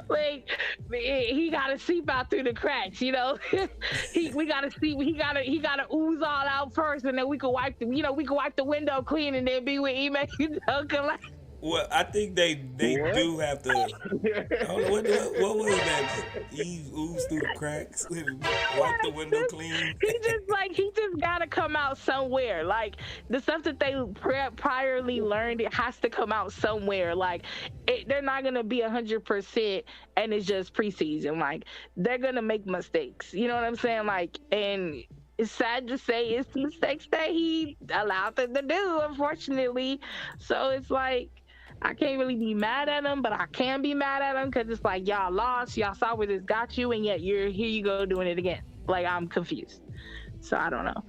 Like he gotta seep out through the cracks, you know. He gotta ooze all out first, and then we can wipe the window clean and then be with Ime like. Well, I think they do have to. Hold on, what was that? Ooze through the cracks, wipe the window clean. He just gotta come out somewhere. Like the stuff that they priorly learned, it has to come out somewhere. Like they're not gonna be 100%, and it's just preseason. Like they're gonna make mistakes. You know what I'm saying? Like, and it's sad to say it's mistakes that he allowed them to do, unfortunately. So it's like, I can't really be mad at him, but I can be mad at him because it's like, y'all lost, y'all saw where this got you, and yet here you go doing it again. Like, I'm confused. So I don't know.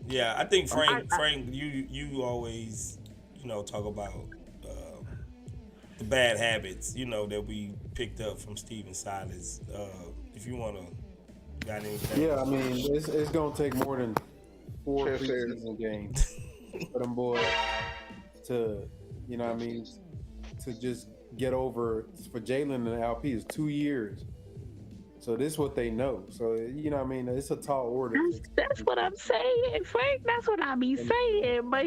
Yeah, I think Frank, you always, talk about the bad habits, that we picked up from Steven Silas. If you want to, got anything? Yeah, I mean, it's gonna take more than 4 preseason games for them boys to, to just get over. For Jalen and LP is 2 years. So this is what they know. So, it's a tall order. That's what I'm saying, Frank. That's what I be saying. But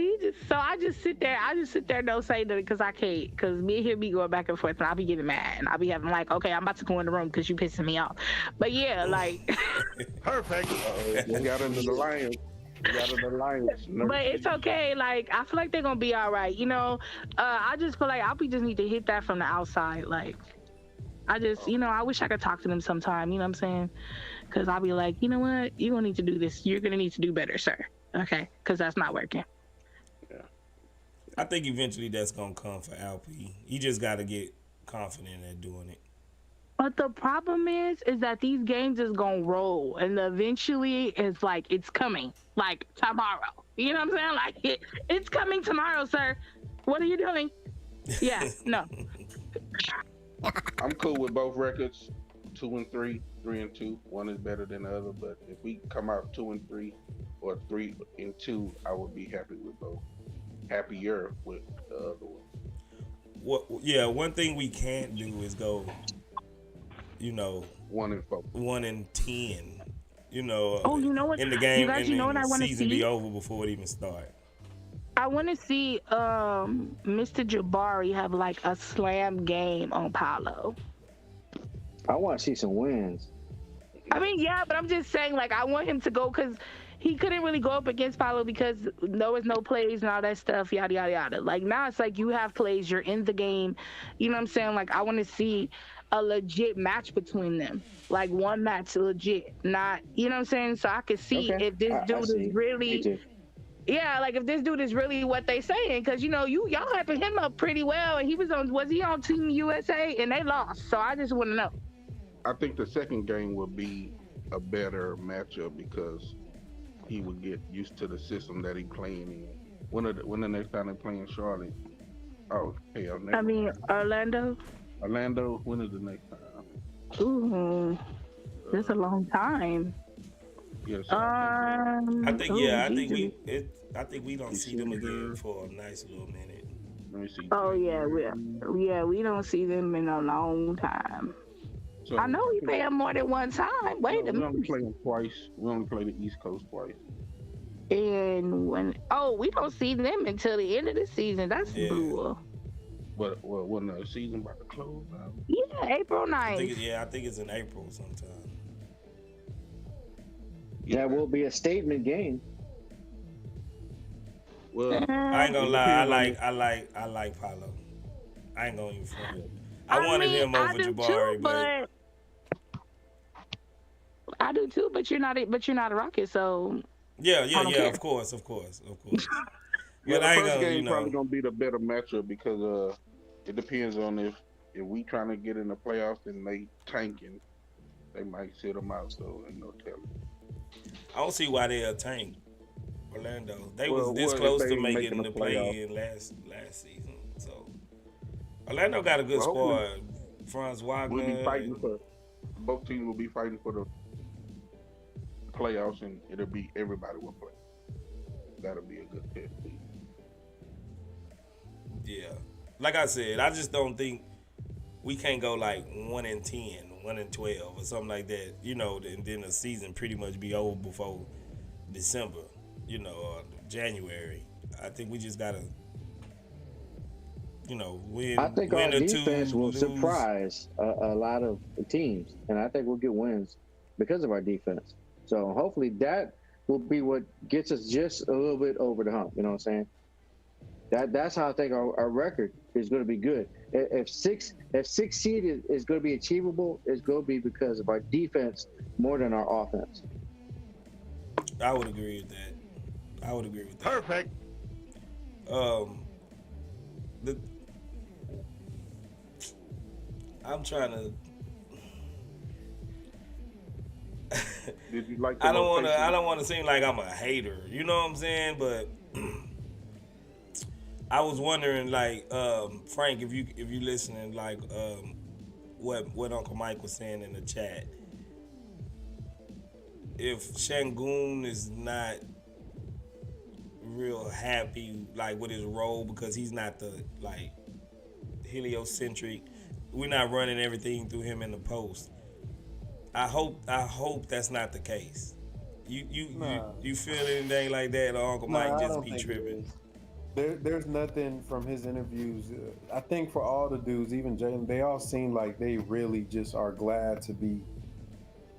I just sit there and don't say nothing because I can't. Because me and him be going back and forth and I'll be getting mad. And I'll be having like, okay, I'm about to go in the room because you pissing me off. But yeah, like. Perfect. You got into the Lions. But it's okay. Like, I feel like they're going to be all right. I just feel like Alpi just need to hit that from the outside. Like, I just, I wish I could talk to them sometime. You know what I'm saying? Because I'll be like, you know what? You're going to need to do this. You're going to need to do better, sir. Okay, because that's not working. Yeah. I think eventually that's gonna come for Alp. He just got to get confident at doing it. But the problem is that these games is gonna roll, and eventually it's like it's coming, like tomorrow. You know what I'm saying? Like it's coming tomorrow, sir. What are you doing? Yeah, no. I'm cool with both records, 2-3, 3-2. One is better than the other, but if we come out 2-3 or 3-2, I would be happy with both. Happier with the other one. What? Yeah, one thing we can't do is go, you know, 1-4. 1-10. Oh, you know what? In the You game, guys, and you know then what I the want to season be see? over before it even start. I want to see Mr. Jabari have like a slam game on Paolo. I want to see some wins. I mean, yeah, but I'm just saying, like, I want him to go because he couldn't really go up against Paolo because there was no plays and all that stuff, yada, yada, yada. Like, now it's like you have plays, you're in the game. You know what I'm saying? Like, I want to see a legit match between them. Like, one match legit, not, you know what I'm saying? So I could see Okay, if this I dude is see. Me really, too. yeah, like, if this dude is really what they saying. Because, you know, y'all hyping him up pretty well. And was he on Team USA? And they lost. So I just want to know. I think the second game will be a better matchup because he would get used to the system that he playing in. When the next time they playing Charlotte? Oh, hell, I mean, Orlando. Orlando. When is the next time? Ooh, that's a long time. Yes. I think Jesus. I think we don't see them again for a nice little minute. Let me see. Oh yeah, we don't see them in a long time. So, I know we pay them more than one time. Wait a we only minute. play them twice. We only play the East Coast twice. And we don't see them until the end of the season. That's blue. But when the season about to close out? Yeah, April 9th. I think it's in April sometime. That will be a statement game. Well, I ain't gonna lie. I like Paolo. I ain't gonna even front. I wanted him over Jabari, too, but I do too. But you're not a Rocket, so yeah. care. Of course. yeah, But the I ain't first gonna, game probably gonna be the better matchup because it depends on if we trying to get in the playoffs and they tanking, they might sit them out. So ain't no telling. I don't see why they'll tank Orlando. They was this if close they to making making the the playoff. play in last season. So Orlando got a good squad. Franz Wagner. We'll be fighting for both teams. Will be fighting for the playoffs, and it'll be everybody will play. That'll be a good test. Yeah, like I said, I just don't think we can't go like 1-10, 1-12, or something like that. And then the season pretty much be over before December. Or January. I think we just gotta, win. I think win our or defense two, will lose. surprise a lot of teams, and I think we'll get wins because of our defense. So hopefully that will be what gets us just a little bit over the hump. You know what I'm saying? That's how I think our record is going to be good. If six seed is going to be achievable, it's going to be because of our defense more than our offense. I would agree with that. Perfect. I'm trying to. Did you like? I don't want to seem like I'm a hater. You know what I'm saying? But I was wondering, like, Frank, if you listening, like, what Uncle Mike was saying in the chat. If Şengün is not real happy, like, with his role because he's not the, like, heliocentric, we're not running everything through him in the post. I hope that's not the case. You feel anything like that, or Uncle Mike just be tripping? There's nothing from his interviews. I think for all the dudes, even Jalen, they all seem like they really just are glad to be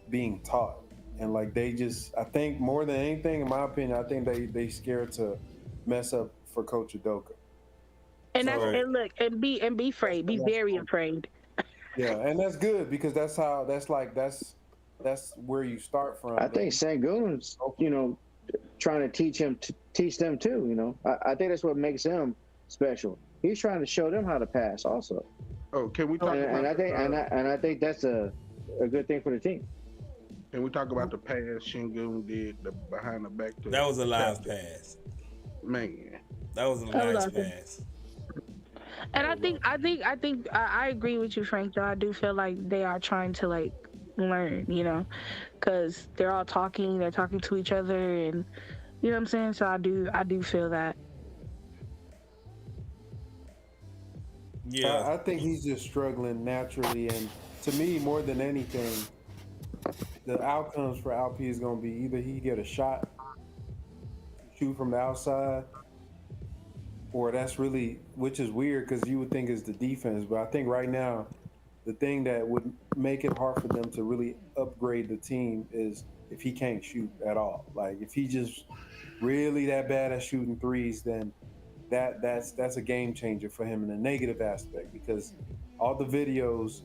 being taught. And like they just, I think more than anything, in my opinion, I think they scared to mess up for Coach Udoka. And be afraid, be very afraid. Yeah, and that's good because that's where you start from. I think Şengün's, trying to teach them too. You know, I think that's what makes him special. He's trying to show them how to pass also. Oh, can we talk about? And I think that's a good thing for the team. Can we talk about the pass Şengün did, the behind the back? That was a live pass. Man, that was a nice pass. And I agree with you, Frank. Though I do feel like they are trying to like learn, you know, because they're all they're talking to each other, and you know what I'm saying. So I do feel that. Yeah, I think he's just struggling naturally, and to me, more than anything, the outcomes for Alp is going to be either he get a shot, shoot from the outside, or that's really, which is weird because you would think it's the defense, but I think right now, the thing that would make it hard for them to really upgrade the team is if he can't shoot at all. Like if he just really that bad at shooting threes, then that's a game changer for him in a negative aspect, because all the videos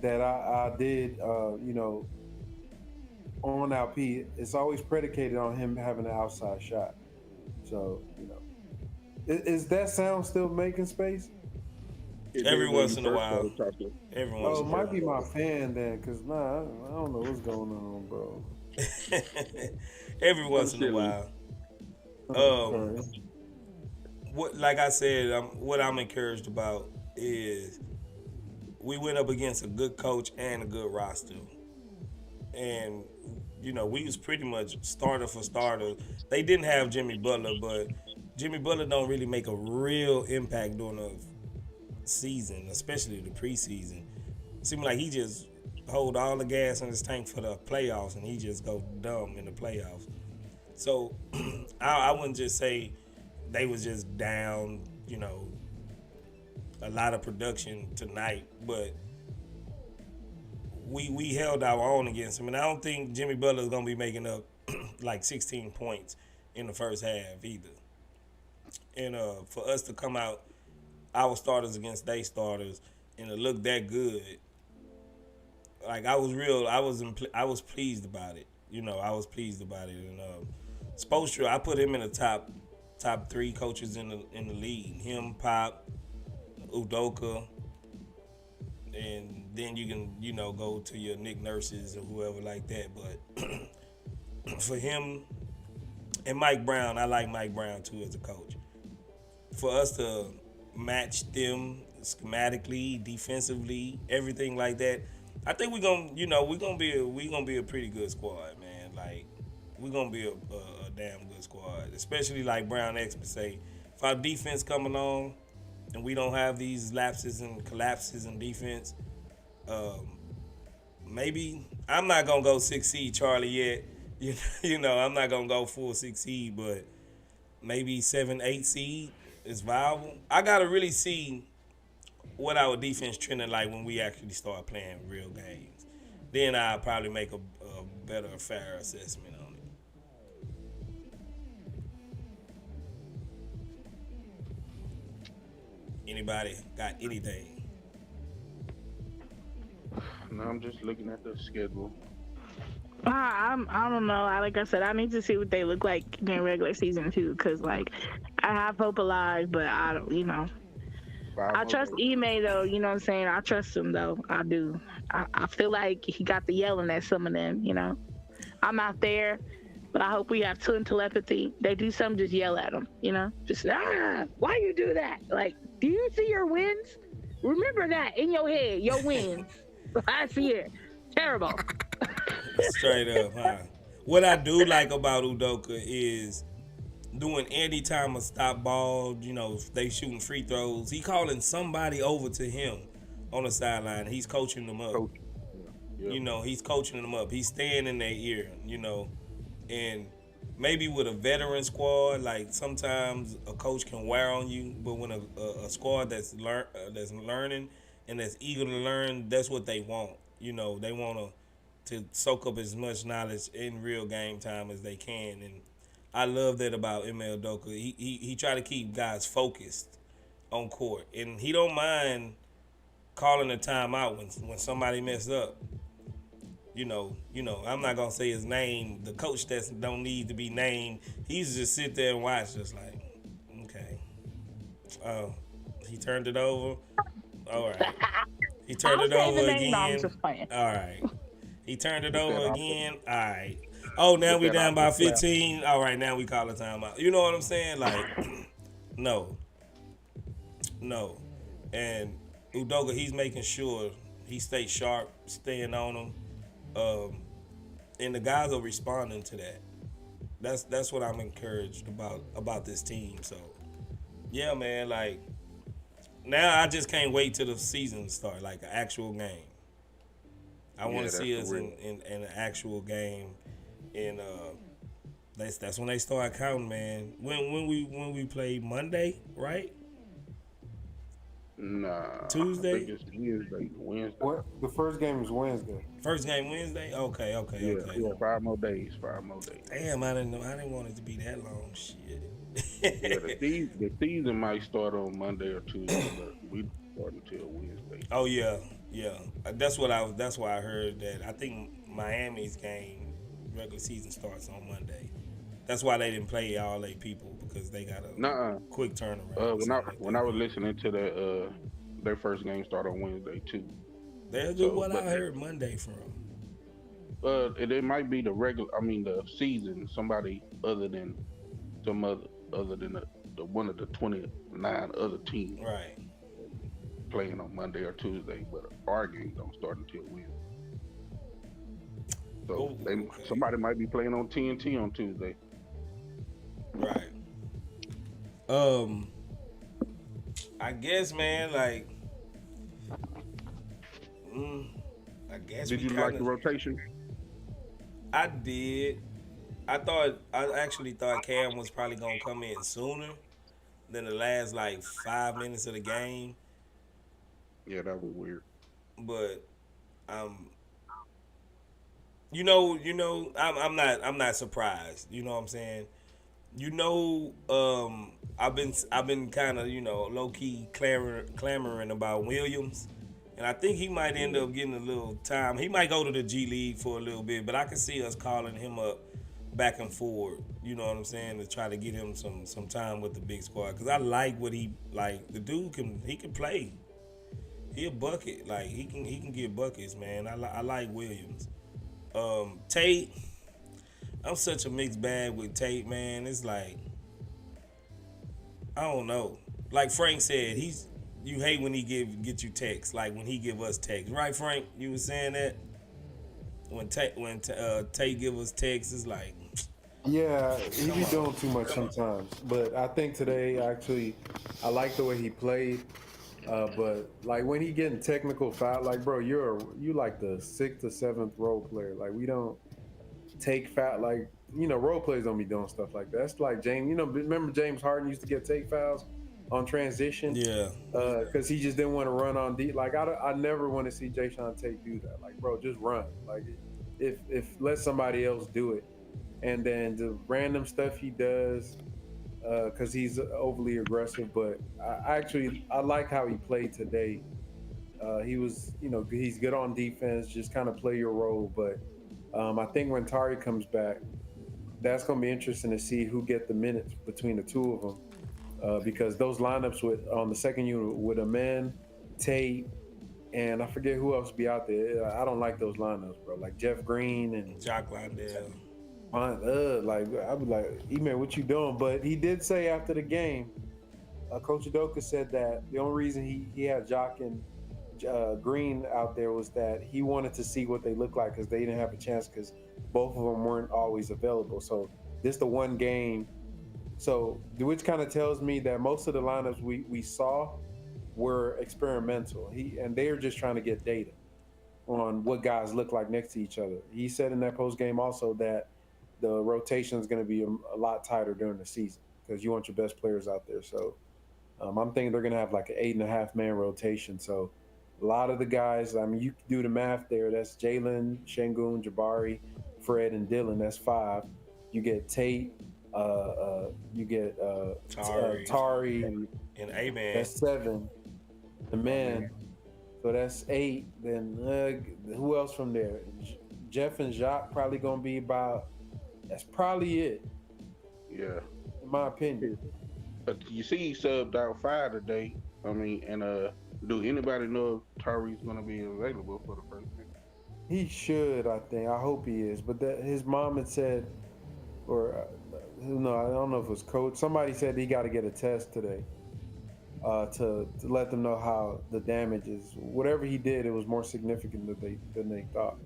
that I did, you know, on LP, it's always predicated on him having an outside shot. So, you know, is that sound still making space? Every once in a while. Oh, it might be my fan then, because I don't know what's going on, bro. Every once in a while. What, like I said, what I'm encouraged about is we went up against a good coach and a good roster, and you know we was pretty much starter for starter. They didn't have Jimmy Butler, but Jimmy Butler don't really make a real impact during the season, especially the preseason. It seems like he just hold all the gas in his tank for the playoffs, and he just go dumb in the playoffs. So I wouldn't just say they was just down, you know, a lot of production tonight, but we held our own against him, and I don't think Jimmy Butler is gonna be making up like 16 points in the first half either. And for us to come out, our starters against their starters, and to look that good, like I was pleased about it. You know, I was pleased about it. And Spoelstra, I put him in the top 3 coaches in the league. Him, Pop, Udoka, and then you can, you know, go to your Nick Nurses or whoever like that. But for him and Mike Brown, I like Mike Brown too as a coach. For us to match them schematically, defensively, everything like that, I think we're gonna be a pretty good squad, man. Like we're gonna be a damn good squad, especially like Brown X would say. If our defense come along and we don't have these lapses and collapses in defense, maybe I'm not gonna go 6 seed Charlie yet. You know, I'm not gonna go full 6 seed, but maybe 7, 8 seed is viable. I gotta really see what our defense trending like when we actually start playing real games. Then I'll probably make a better, fair assessment on it. Anybody got anything? No, I'm just looking at the schedule. I don't know. Like I said, I need to see what they look like during regular season too, because like I have hope alive, but I don't, you know. I trust Ime though, you know what I'm saying? I trust him though. I do. I feel like he got the yelling at some of them, you know. I'm out there, but I hope we have telepathy. They do something, just yell at them, you know. Just why you do that? Like, do you see your wins? Remember that in your head, your wins last year. Terrible. Straight up, huh? What I do like about Udoka is doing any time a stop ball, you know, if they shooting free throws, he calling somebody over to him on the sideline. He's coaching them up. Yeah. You know, he's coaching them up. He's staying in their ear, you know. And maybe with a veteran squad, like sometimes a coach can wear on you, but when a squad that's learning and that's eager to learn, that's what they want. You know, they want to soak up as much knowledge in real game time as they can. And I love that about Ime Udoka. He try to keep guys focused on court, and he don't mind calling a timeout when somebody messed up. I'm not gonna say his name. The coach that don't need to be named, he used to just sit there and watch, just like, okay, oh, he turned it over. All right, he turned I'll it say the over name. No, I'm again. just playing. All right, he turned it With that over opposite, again. All right. Oh, now with we that down by opposite slap. 15. All right, now we call a timeout. You know what I'm saying? Like, no, no, and Udoka, he's making sure he stays sharp, staying on him. And the guys are responding to that. That's what I'm encouraged about this team. So yeah, man, like now I just can't wait till the season start, like an actual game. I want Yeah, to that's see for us real. in an actual game, and that's when they start counting, man. When we play Monday, right? Nah, I think Tuesday, it's Wednesday. Wednesday. What the first game is Wednesday. first game Wednesday. Okay, okay, Yeah, okay. yeah. 5 more days. 5 more days. Damn, I didn't know. I didn't want it to be that long. Yeah, the Shit. season, the season might start on Monday or Tuesday, but we don't start until Wednesday. Oh yeah, yeah. That's what I. That's why I heard that. I think Miami's game regular season starts on Monday. That's why they didn't play all eight people because they got a Nah, quick turnaround. Or when I something like when I that. was listening to their first game start on Wednesday too. That's just So, what but I heard Monday from. it might be the regular. I mean, the season. Somebody other than some other than the one of the 29 other teams Right. playing on Monday or Tuesday, but our game don't start until Wednesday. So Oh, okay. somebody might be playing on TNT on Tuesday. Right. Um. I guess, man. Like. I guess Did we you kind like the of. rotation? I did. I actually thought Cam was probably gonna come in sooner than the last like 5 minutes of the game, Yeah, that was weird. but um, I'm not surprised. You know what I'm saying? I've been kind of low key clamoring about Williams, and I think he might end up getting a little time. He might go to the G League for a little bit, but I can see us calling him up back and forward. You know what I'm saying, to try to get him some time with the big squad because I like what he like. The dude can play. He a bucket. Like he can get buckets, man. I like Williams. Tate. I'm such a mixed bag with Tate, man. It's like I don't know. Like Frank said, you hate when he get you texts. Like when he give us texts, right, Frank? You was saying that when Tate give us texts, it's like Yeah, he be doing too much sometimes. But I think today, actually, I like the way he played. But like when he getting technical foul, like bro, you like the sixth or seventh role player. Like we don't take foul. Like role players don't be doing stuff like that. That's like James. Remember James Harden used to get take fouls on transition. yeah, Because he just didn't want to run on deep. Like I never want to see Jay Sean Tate do that. Like bro, just run. Like if let somebody else do it. And then the random stuff he does, because he's overly aggressive. But I like how he played today. He was, he's good on defense. Just kind of play your role. But I think when Tari comes back, that's going to be interesting to see who get the minutes between the two of them. Because those lineups on the second unit with Amen, Tate, and I forget who else be out there. I don't like those lineups, bro. Like Jeff Green and Jock Lindell. like I was like, E-Man, what you doing? But he did say after the game, Coach Udoka said that the only reason he had Jock and Green out there was that he wanted to see what they look like because they didn't have a chance because both of them weren't always available. So this the one game. So which kind of tells me that most of the lineups we saw were experimental. They were just trying to get data on what guys look like next to each other. He said in that post game also that the rotation is going to be a lot tighter during the season because you want your best players out there. So I'm thinking they're going to have like an 8.5 man rotation. So a lot of the guys, I mean, you can do the math there. That's Jalen, Şengün, Jabari, Fred, and Dylan. That's 5. You get Tate. You get Tari. And A-Man. That's 7. The man. So that's 8. Then who else from there? Jeff and Jacques probably gonna be about. That's probably it, Yeah. in my opinion. But you see, he subbed out 5 today. I mean, and do anybody know if Tyree's gonna be available for the first game? He should, I think. I hope he is. But that his mom had said, or no, I don't know if it was coach. Somebody said he got to get a test today to let them know how the damage is. Whatever he did, it was more significant than they thought.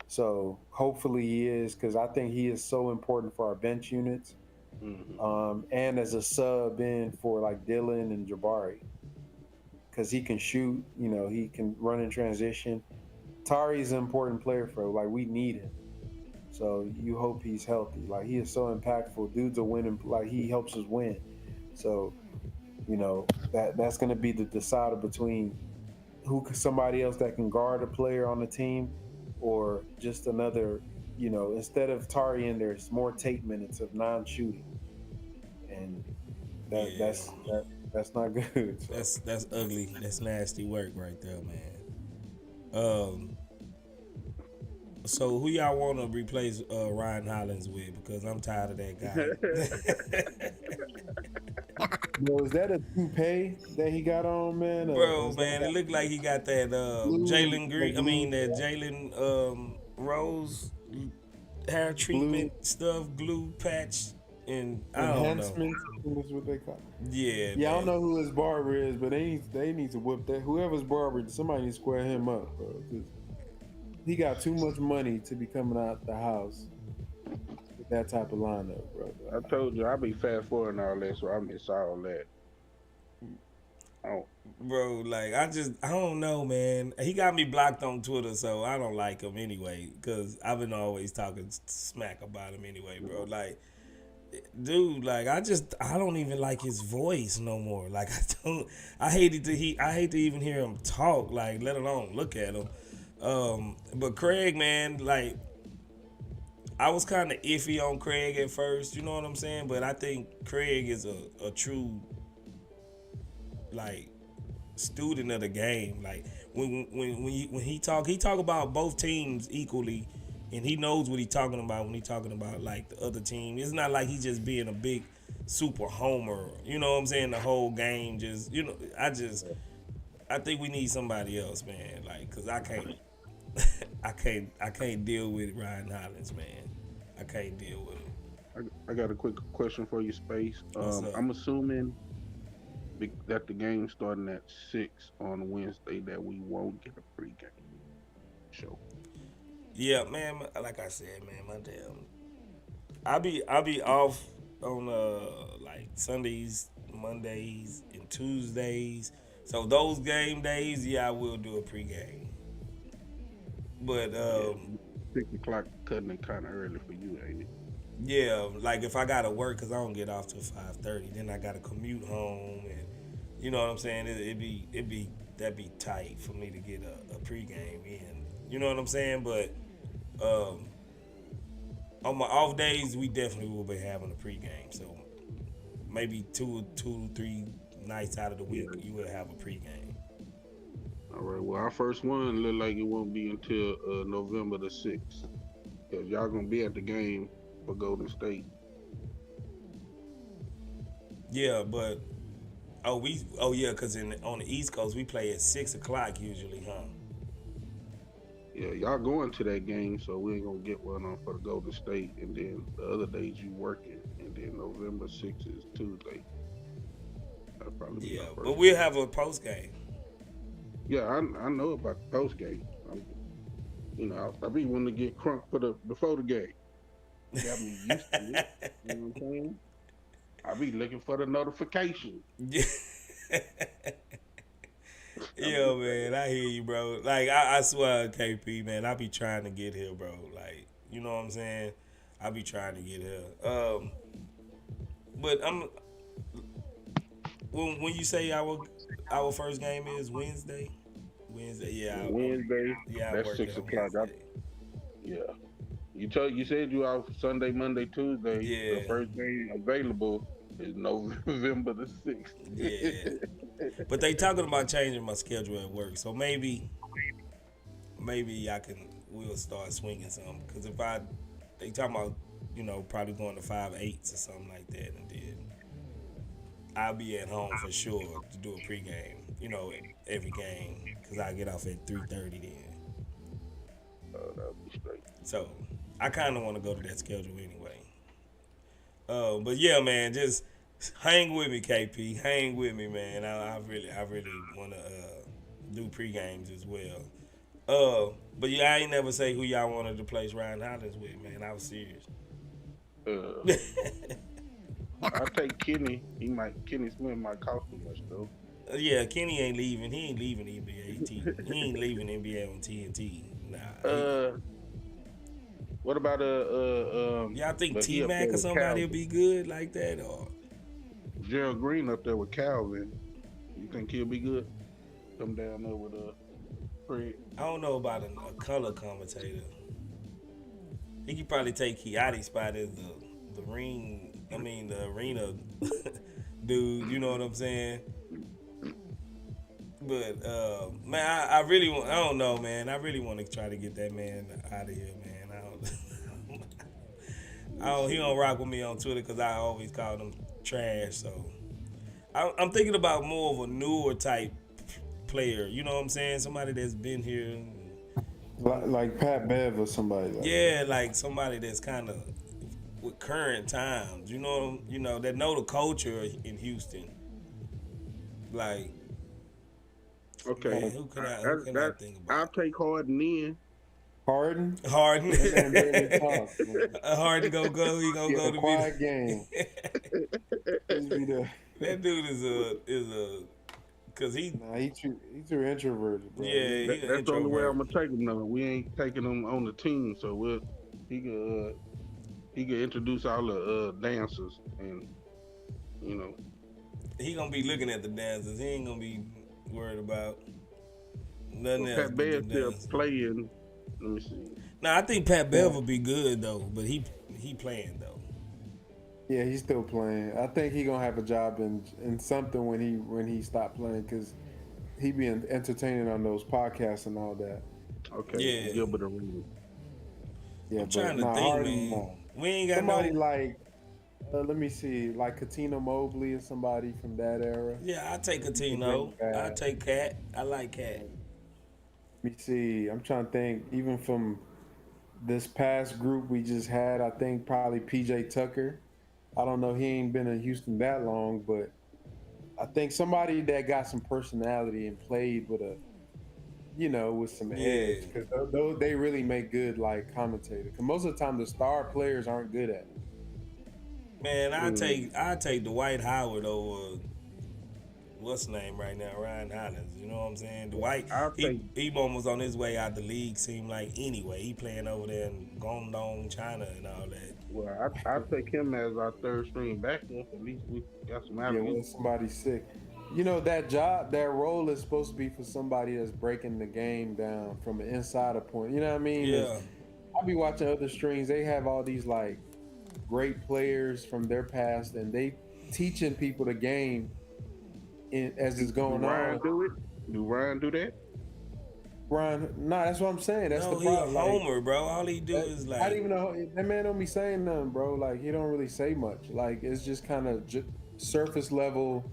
So hopefully he is, because I think he is so important for our bench units, and as a sub in for like Dylan and Jabari, because he can shoot. You know, he can run in transition. Tari's an important player for, like, we need him. So you hope he's healthy. Like, he is so impactful. Dude's a winning, like, he helps us win. So, you know, that's going to be the decider between somebody else that can guard a player on the team, or just another, you know, instead of Tari in there, it's more tape minutes of non-shooting. And that's not good. So. That's ugly. That's nasty work right there, man. So who y'all want to replace Ryan Hollins with? Because I'm tired of that guy. Bro, is that a toupee that he got on, man? Bro, man, it looked like he got that Jalen Green. I mean that Jalen Rose hair treatment stuff, glue patch, and I don't know. Enhancements is what they call it. Yeah, Yeah, I man. don't know who his barber is, but they need to whip that. Whoever's barber, somebody needs to square him up, bro. 'Cause he got too much money to be coming out the house with that type of lineup, bro. I told you I'll be fast forwarding all that, so I miss all that. Oh, Bro, like I don't know, man. He got me blocked on Twitter, so I don't like him anyway. Cause I've been always talking smack about him anyway, bro. Like, dude, like I don't even like his voice no more. Like I hate to even hear him talk. Like, let alone look at him. But Craig, man, like I was kind of iffy on Craig at first. You know what I'm saying? But I think Craig is a true, like, student of the game. Like when he talk about both teams equally, and he knows what he's talking about when he's talking about like the other team. It's not like he's just being a big super homer. You know what I'm saying? The whole game, just I think we need somebody else, man. Like, cause I can't deal with Ryan Hollins, man. I can't deal with him. I got a quick question for you, Space. What's up? I'm assuming that the game starting at 6 on Wednesday that we won't get a pregame show. Yeah, man. Like I said, man, my damn. I'll be off on like Sundays, Mondays, and Tuesdays. So those game days, yeah, I will do a pregame. But 6 o'clock cutting it kind of early for you, ain't it? yeah, like if I gotta work, cause I don't get off till 5:30, then I gotta commute home, and you know what I'm saying. That'd be tight for me to get a pregame in. You know what I'm saying? But on my off days, we definitely will be having a pregame. So maybe two, 3 nights out of the week, you will have a pregame. All right. Well, our first one look like it won't be until November the 6th. Cause y'all gonna be at the game for Golden State. Yeah, but cause on the East Coast we play at 6 o'clock usually, huh? Yeah, y'all going to that game, so we ain't gonna get one on for the Golden State, and then the other days you working, and then November 6th is Tuesday. That'll probably be Yeah, our first but we'll have a post game. Yeah, I know about the post game. I be wanting to get crunk for before the game. Got me used to it. You know what I'm saying? I be looking for the notification. Yeah, man, I hear you, bro. Like I swear, KP, man, I be trying to get here, bro. Like, you know what I'm saying? I be trying to get here. But when you say our first game is Wednesday, yeah. Wednesday, Yeah, that's 6 o'clock. Yeah. You said you out Sunday, Monday, Tuesday. Yeah. The first game available is November the 6th. Yeah. But they talking about changing my schedule at work, so maybe we'll start swinging some. Because if they talking about, probably going to 5/8 or something like that, and then I'll be at home for sure to do a pregame, every game, because I get off at 3:30 then. That'll be straight. So I kind of want to go to that schedule anyway. But yeah, man, just hang with me, KP. Hang with me, man. I really want to do pre-games as well. But yeah, I ain't never say who y'all wanted to place Ryan Hollins with, man. I was serious. I'll take Kenny. Kenny Smith might cost too much though. Yeah, Kenny ain't leaving. He ain't leaving NBA. He ain't leaving NBA on TNT. Nah. What about y'all think but he up T-Mac there or with somebody will Calvin. be good like that, or Gerald Green up there with Calvin? You think he'll be good? Come down there with Fred. I don't know about a color commentator. He could probably take Kiati's spot as the arena dude. You know what I'm saying? But man, I really want. I don't know, man. I really want to try to get that man out of here, man. He don't rock with me on Twitter because I always call him trash. So I'm thinking about more of a newer type player. You know what I'm saying? Somebody that's been here. Like Pat Bev or somebody. Yeah, like somebody that's kind of with current times. You know, that know the culture in Houston. Like, Okay, man, who can I think about? I'll take Harden in. Harden. Harden. Talk, Harden go. He gonna go to quiet game. That dude is a because he. Nah, he's too introverted, bro. Yeah, That's the only way I'm gonna take him. Now we ain't taking him on the team, so he could introduce all the dancers, and he gonna be looking at the dancers. He ain't gonna be worried about nothing else. Pat Bev still playing. Let me see. Nah, I think Pat Bev will be good though, but he playing though. Yeah, he's still playing. I think he gonna have a job in something when he stopped playing, because he be entertaining on those podcasts and all that. Okay. Yeah. Gilbert Arenas. Yeah, I'm trying to think, Harden, man. We ain't got somebody no. like. Let me see, like Katino Mobley or somebody from that era. Yeah, I take Katino. I take Cat. I like Cat. Let me see. I'm trying to think. Even from this past group we just had, I think probably PJ Tucker. I don't know. He ain't been in Houston that long, but I think somebody that got some personality and played with with some edge. Because those they really make good like commentators. Because most of the time the star players aren't good at it. Man, I take Dwight Howard over what's the name right now, Ryan Hollins. You know what I'm saying? Dwight, he almost on his way out the league. Seemed like anyway. He playing over there in Guangdong, China, and all that. Well, I'll take him as our third string backup. At least we got some out Yeah, when somebody's sick. That role is supposed to be for somebody that's breaking the game down from an insider point. You know what I mean? Yeah. I'll be watching other streams. They have all these like great players from their past, and they teaching people the game as it's going on. Do Ryan do that? Ryan, that's what I'm saying. That's the he problem. a homer, bro. All he do is I don't even know. That man don't be saying nothing, bro. Like he don't really say much. Like it's just kind of surface level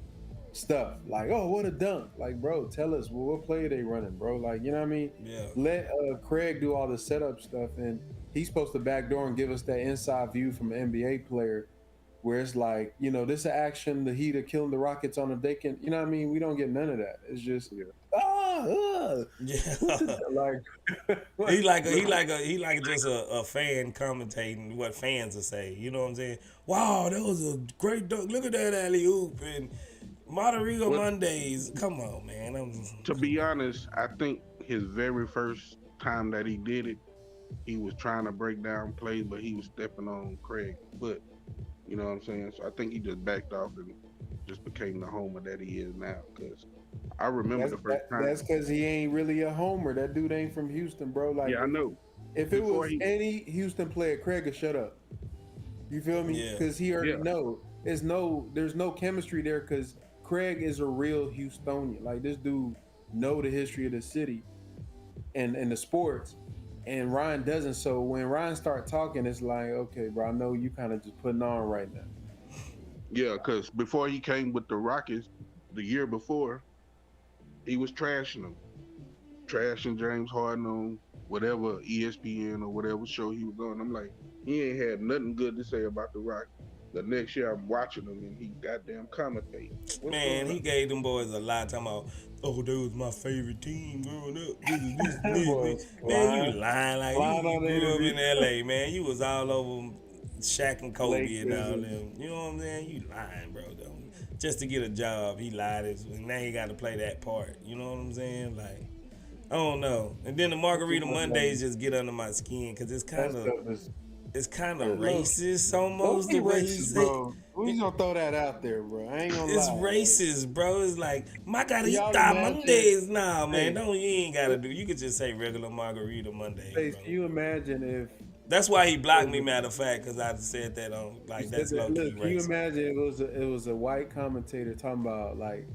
stuff. Like, oh, what a dunk! Like, bro, tell us what play they running, bro. Like, you know what I mean? Yeah. Let Craig do all the setup stuff, and he's supposed to backdoor and give us that inside view from an NBA player, where it's like, this action, the Heat are killing the Rockets on a they can, you know what I mean? We don't get none of that. It's just, Yeah. he like just a fan commentating what fans will say. You know what I'm saying? Wow, that was a great dunk. Look at that alley oop and Monterrey Mondays. Come on, man. To be honest, I think his very first time that he did it, he was trying to break down plays, but he was stepping on Craig's foot. You know what I'm saying? So I think he just backed off and just became the homer that he is now. Because I remember the first time. That's because he ain't really a homer. That dude ain't from Houston, bro. Like, yeah, I know. If it was any Houston player, Craig would shut up. You feel me? Because he already know. There's no chemistry there because Craig is a real Houstonian. Like, this dude know the history of the city and the sports. and Ryan doesn't. So when Ryan start talking, it's like, okay, bro, I know you kind of just putting on right now. Yeah, because before he came with the Rockets, the year before, he was trashing James Harden on whatever ESPN or whatever show he was on. I'm like, he ain't had nothing good to say about the Rockets. The next year, I'm watching him and he goddamn commentating. Man, he gave them boys a lot. Talking about, oh, that was my favorite team growing up. This. Man, you lying like you grew up in L.A., man. You was all over Shaq and Kobe and all them. You know what I'm saying? You lying, bro. Though. Just to get a job, he lied. And now he got to play that part. You know what I'm saying? Like, I don't know. And then the Margarita Mondays just get under my skin because it's kind of racist almost the way he said. Who's gonna throw that out there, bro? I ain't gonna lie. It's racist, bro. It's like Margarita Mondays. Nah, man, you ain't gotta do. You could just say regular Margarita Monday. Hey, can you imagine if? That's why he blocked me. Matter of fact, because I said that on like that's low key racist. Can you imagine it was a white commentator talking about like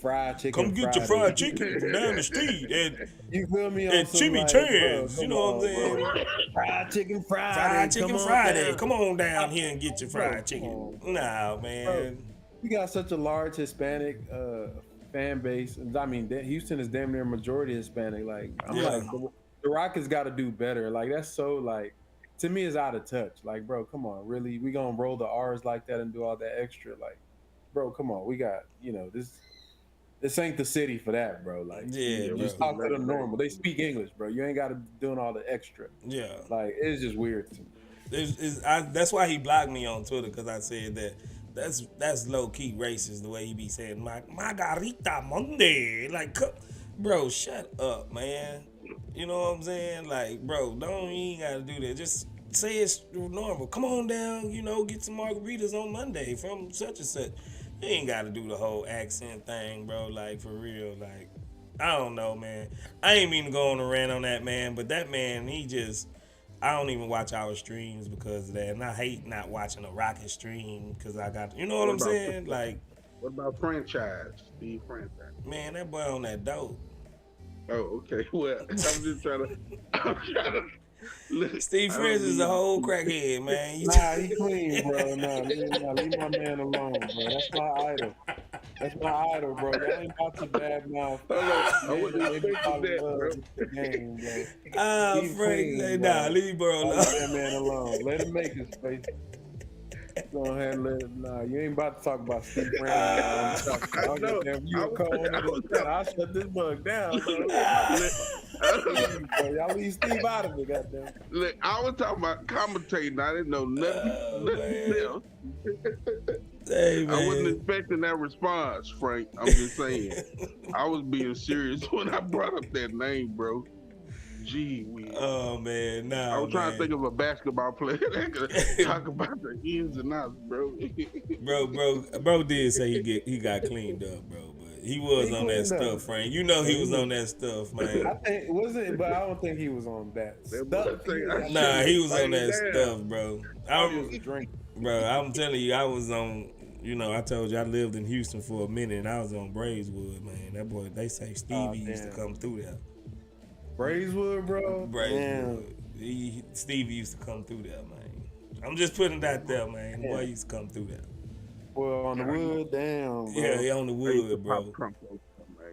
fried chicken? Come get your fried chicken from down the street and you feel me? And Jimmy Chan's, you know what I'm saying? Bro. Fried chicken Friday. Come on down here and get your fried chicken. Nah, man. Bro, we got such a large Hispanic fan base. I mean, Houston is damn near majority Hispanic. Like, I'm like, the Rockets got to do better. Like, that's so like, to me, it's out of touch. Like, bro, come on, really? We gonna roll the R's like that and do all that extra? Like, bro, come on, we got This ain't the city for that, bro. Like, just talk to them normal. They speak English, bro. You ain't got to be doing all the extra. Yeah, like it's just weird to me. That's why he blocked me on Twitter because I said that's low key racist the way he be saying Margarita Monday. Like, bro, shut up, man. You know what I'm saying? Like, bro, you ain't got to do that. Just say it's normal. Come on down, get some margaritas on Monday from such and such. You ain't got to do the whole accent thing, bro. Like, for real. Like, I don't know, man. I ain't mean to go on a rant on that man, but that man, I don't even watch our streams because of that. And I hate not watching a Rocket stream because I got, you know what I'm saying? Like, what about Steve Franchise? Man, that boy on that dope. Oh, okay. Well, I'm just trying to. Steve Francis is a whole crackhead, man. Nah, he clean, bro. Leave my man alone, bro. That's my idol, bro. That ain't about to bad mouth. I wouldn't expect that, bro. Game, bro. Frank, leave bro alone. Leave that man alone. Let him make his space. Go ahead and let him. Nah, you ain't about to talk about Steve Francis. I'll shut this bug down, bro. Y'all leave Steve out of it, goddamn. Look, I was talking about commentating. I didn't know nothing else. Hey, man. I wasn't expecting that response, Frank. I'm just saying. I was being serious when I brought up that name, bro. Gee whiz. Oh, man. Nah, I was trying to think of a basketball player that could talk about the ins and outs, bro. bro did say he got cleaned up, bro. He was on that stuff, Frank. You know he was on that stuff, man. I think but I don't think he was on that stuff. Nah, he was on that stuff, bro. Bro, I'm telling you, I was on. I told you I lived in Houston for a minute, and I was on Braeswood, man. That boy, they say Stevie used to come through there. Braeswood, bro. Braeswood. Stevie used to come through there, man. I'm just putting that there, man. The boy used to come through there. Well, on the wood, damn, bro. Yeah, he on the wood, bro.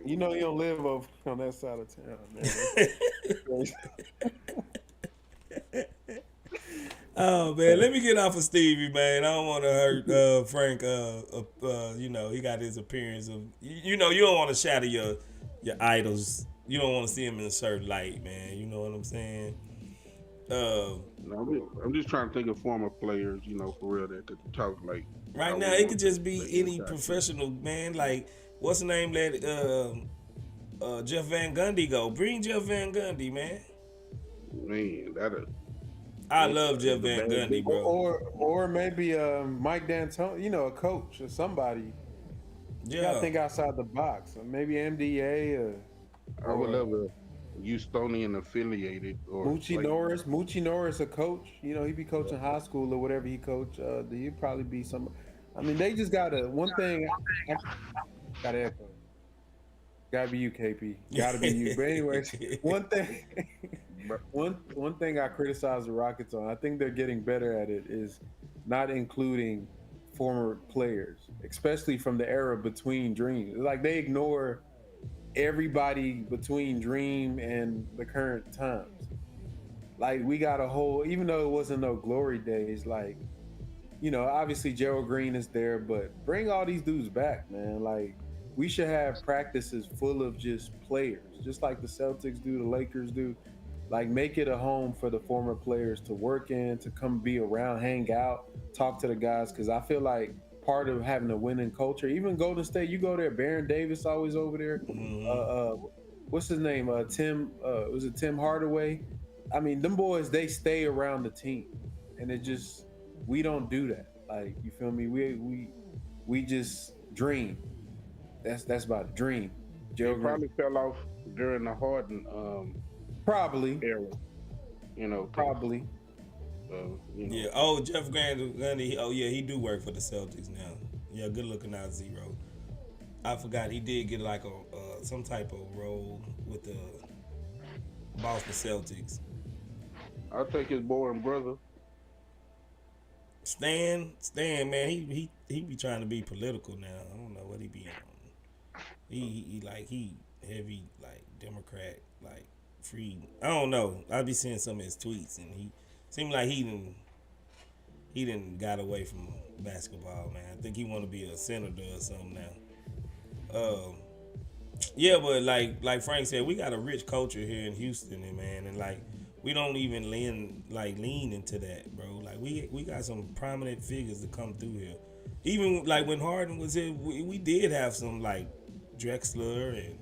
You know you don't live over on that side of town, man. Oh, man, let me get off of Stevie, man. I don't want to hurt Frank. He got his appearance of, you don't want to shatter your idols. You don't want to see him in a certain light, man. You know what I'm saying? I'm just trying to think of former players, for real, that could talk like. Right now, it could just be any professional, man. Like, what's the name? Let Jeff Van Gundy go. Bring Jeff Van Gundy, man. Man, I love Jeff Van Gundy, bro. Or maybe Mike D'Antoni, a coach or somebody. Yeah, you gotta think outside the box. Or maybe MDA. I would love a Houstonian affiliated or Moochie Norris, a coach. He be coaching high school or whatever he coach. He'd probably be some. I mean, they just gotta. One thing. Gotta echo. Gotta be you, KP. Gotta be you. But anyways, one thing. But one thing I criticize the Rockets on, I think they're getting better at it, is not including former players, especially from the era between Dream. Like they ignore everybody between Dream and the current times. Like we got a whole, even though it wasn't no glory days, like obviously Gerald Green is there, but bring all these dudes back, man. Like we should have practices full of just players, just like the Celtics do, the Lakers do. Like make it a home for the former players to work in, to come be around, hang out, talk to the guys. Because I feel like part of having a winning culture, even Golden State, you go there, Baron Davis always over there. Uh, what's his name? Tim. Was it Tim Hardaway? I mean, them boys, they stay around the team, and it just we don't do that. Like you feel me? We just dream. That's about it. Dream. he Joe Green. probably fell off during the Harden Probably. era. 'Cause, Probably. Yeah. Oh, Jeff Gundy. Oh, yeah, he do work for the Celtics now. Yeah, good looking out, Zero. I forgot he did get like a some type of role with the Boston Celtics. I'll take his boring brother. Stan, man, he be trying to be political now. I don't know what he be on. He heavy like Democrat, like free. I don't know. I be seeing some of his tweets, and he seemed like he didn't got away from basketball, man. I think he want to be a senator or something now. Yeah, but like Frank said, we got a rich culture here in Houston, and man, and like we don't even lean into that, bro. Like we got some prominent figures that come through here. Even like when Harden was here, we did have some like Drexler and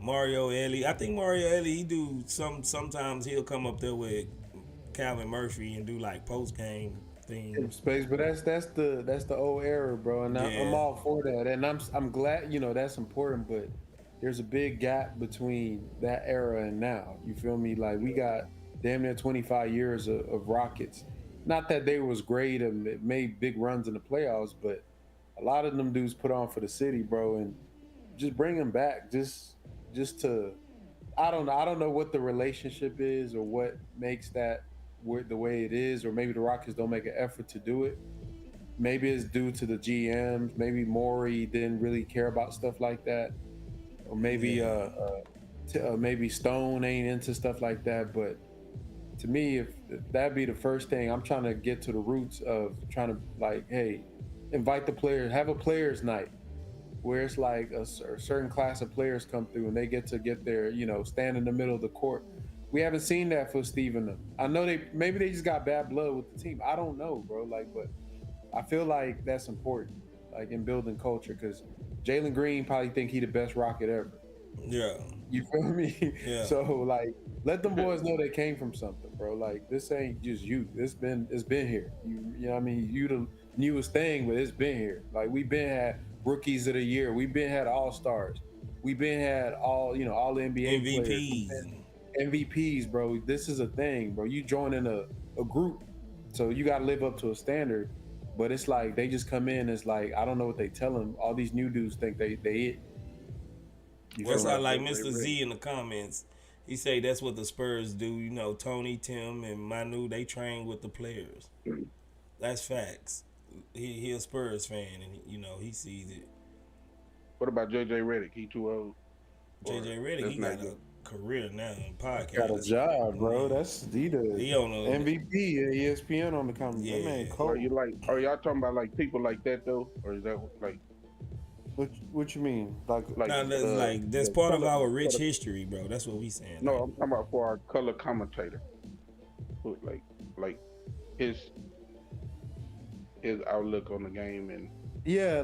Mario Elie. I think Mario Elie, he do sometimes he'll come up there with Calvin Murphy and do like post game things. Space, but that's the old era, bro, and I'm all for that, and I'm glad that's important, but there's a big gap between that era and now. You feel me? Like we got damn near 25 years of Rockets. Not that they was great and made big runs in the playoffs, but a lot of them dudes put on for the city, bro, and just bring them back, just to. I don't know what the relationship is or what makes that the way it is, or maybe the Rockets don't make an effort to do it. Maybe it's due to the GMs. Maybe Morey didn't really care about stuff like that, or maybe maybe Stone ain't into stuff like that. But to me, if that'd be the first thing, I'm trying to get to the roots of trying to like, hey, invite the players, have a players' night where it's like a certain class of players come through and they get their, stand in the middle of the court. We haven't seen that for Steve and them. I know maybe they just got bad blood with the team. I don't know, bro. Like, but I feel like that's important, like in building culture, because Jalen Green probably think he the best Rocket ever. Yeah. You feel me? Yeah. So like, let them boys know they came from something, bro. Like this ain't just you. It's been here. You know what I mean? You the newest thing, but it's been here. Like we've been had rookies of the year. We've been had all-stars. We've been had all the NBA MVPs. Players. MVPs, bro. This is a thing, bro. You join in a group, so you got to live up to a standard. But it's like they just come in. It's like I don't know what they tell them. All these new dudes think they it. What's like Mr. Z in the comments? He say that's what the Spurs do. Tony, Tim, and Manu, they train with the players. That's facts. He a Spurs fan, and he sees it. What about JJ Redick? He too old. JJ Redick, he got a career now in podcast. Got a job, bro. That's he on MVP at ESPN on the comments. Yeah. Man, Are y'all talking about like people like that though, or is that like? What you mean? Like that's part of our rich history, bro. That's what we saying. No, I'm talking about for our color commentator. Who, like his outlook on the game and yeah,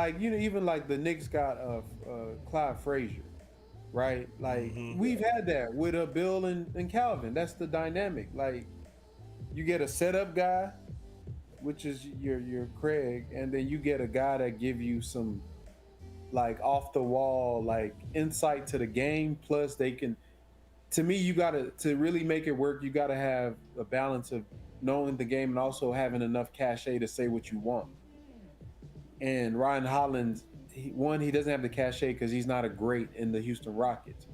even like the Knicks got Clyde Frazier, right? Like we've had that with Bill and Calvin. That's the dynamic. Like you get a setup guy, which is your Craig, and then you get a guy that give you some like off the wall like insight to the game. Plus they can, to me, you gotta to really make it work. You gotta have a balance of knowing the game and also having enough cachet to say what you want. And Ryan Hollins, he doesn't have the cachet because he's not a great in the Houston Rockets.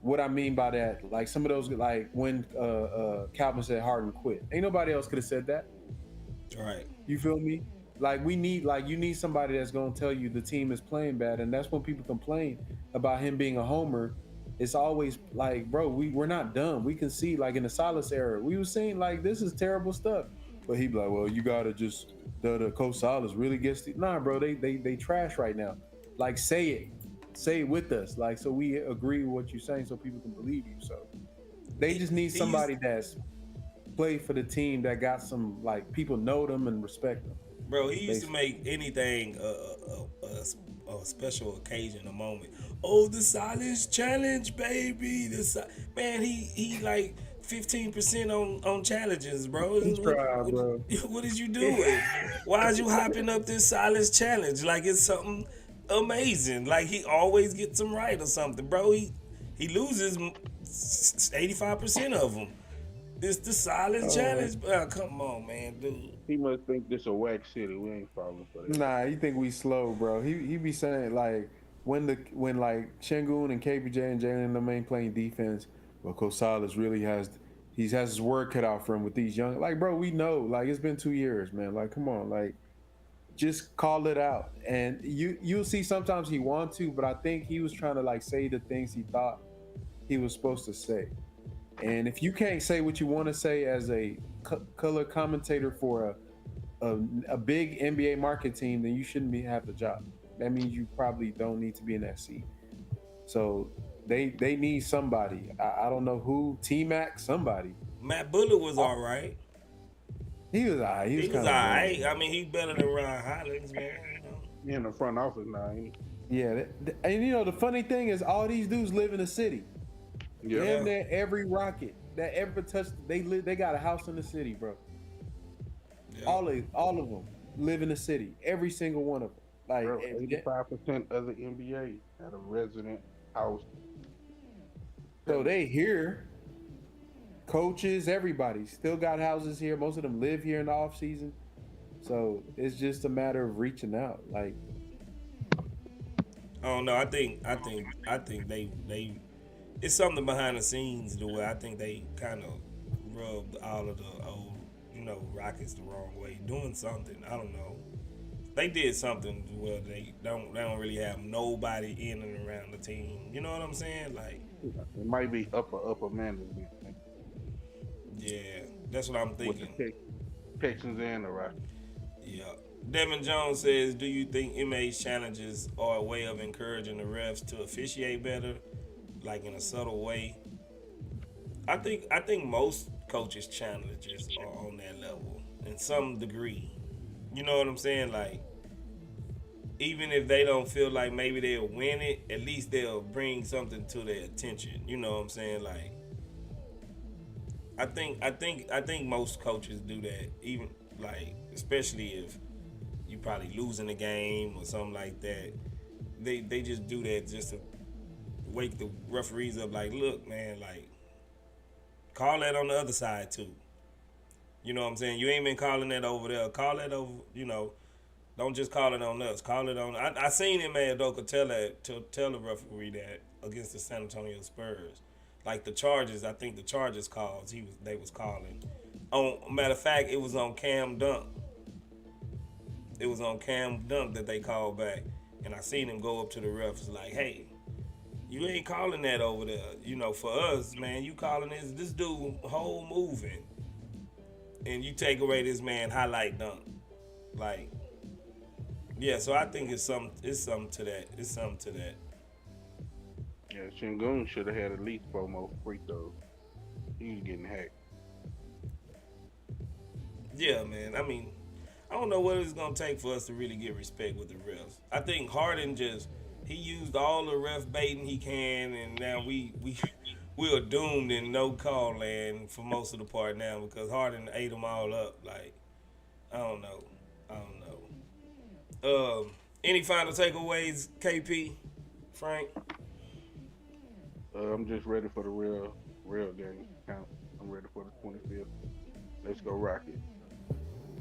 what I mean by that, like some of those, like when Calvin said Harden quit, ain't nobody else could have said that. Right. You feel me? Like we need, like you need somebody that's gonna tell you the team is playing bad, and that's when people complain about him being a homer. It's always like, bro, we're not dumb. We can see, like in the Silas era, we were saying like this is terrible stuff, but he'd be like, well, you gotta just the Coach Silas really gets nah, bro. They trash right now. Like say it with us, like so we agree with what you're saying, so people can believe you. So they just need somebody that's played for the team that got some like people know them and respect them. Bro, he used to make anything a special occasion, a moment. Oh, the silence challenge, baby. Man, he like 15% on challenges, bro. He tried, bro. What is you doing? Why is you hopping up this silence challenge? Like it's something amazing. Like he always gets them right or something, bro. He loses 85% of them. It's the silence challenge. Come on, man, dude. He must think this a whack city. We ain't falling for that. Nah, he think we slow, bro. He be saying like when like Şengün and KPJ and Jalen them ain't playing defense, well, Coach Silas really has his work cut out for him with these young. Like, bro, we know. Like it's been 2 years, man. Like, come on, like just call it out. And you'll see sometimes he want to, but I think he was trying to like say the things he thought he was supposed to say. And if you can't say what you want to say as a color commentator for a big NBA market team, then you shouldn't have the job. That means you probably don't need to be in that seat. So they need somebody. I don't know who. T-Mac, somebody. Matt Bullock was all right. He was all right. He was all right. I mean, he's better than Ron Hollins, man. He in the front office now, ain't he? Yeah. And, you know, the funny thing is all these dudes live in the city. he? Yeah. Damn near every Rocket that ever touched, they got a house in the city, bro. Yeah. All of them live in the city. Every single one of them. Like 85% of the NBA had a resident house. So they here. Coaches, everybody still got houses here. Most of them live here in the off season. So it's just a matter of reaching out. Like, I don't know. I think they it's something behind the scenes the way I think they kind of rubbed all of the old, Rockets the wrong way, doing something. I don't know. They did something where they don't really have nobody in and around the team. You know what I'm saying? Like it might be upper management. Yeah, that's what I'm thinking. With the Texans and the Rockets. Yeah. Devin Jones says, do you think MA's challenges are a way of encouraging the refs to officiate better, like in a subtle way? I think most coaches' challenges are on that level in some degree. You know what I'm saying? Like, even if they don't feel like maybe they'll win it, at least they'll bring something to their attention. You know what I'm saying? Like, I think most coaches do that, even like, especially if you probably losing the game or something like that. They just do that just to wake the referees up. Like, look, man, like, call that on the other side too. You know what I'm saying? You ain't been calling that over there. Call that over. Don't just call it on us. Call it on. I seen him, man, Doka tell the referee that against the San Antonio Spurs. Like the charges, I think the charges calls they was calling. Matter of fact, it was on Cam Dunk. It was on Cam Dunk that they called back. And I seen him go up to the refs like, hey, you ain't calling that over there. For us, man, you calling this dude whole moving. And you take away this man highlight dunk. Like, yeah, so I think it's something to that. It's something to that. Yeah, Şengün should have had at least 4 more free throws. He was getting hacked. Yeah, man. I mean, I don't know what it's gonna take for us to really get respect with the refs. I think Harden he used all the ref baiting he can, and now we are doomed in no call land for most of the part now because Harden ate them all up. Like, I don't know. Any final takeaways, KP, Frank? I'm just ready for the real game count. I'm ready for the 25th. Let's go Rocket.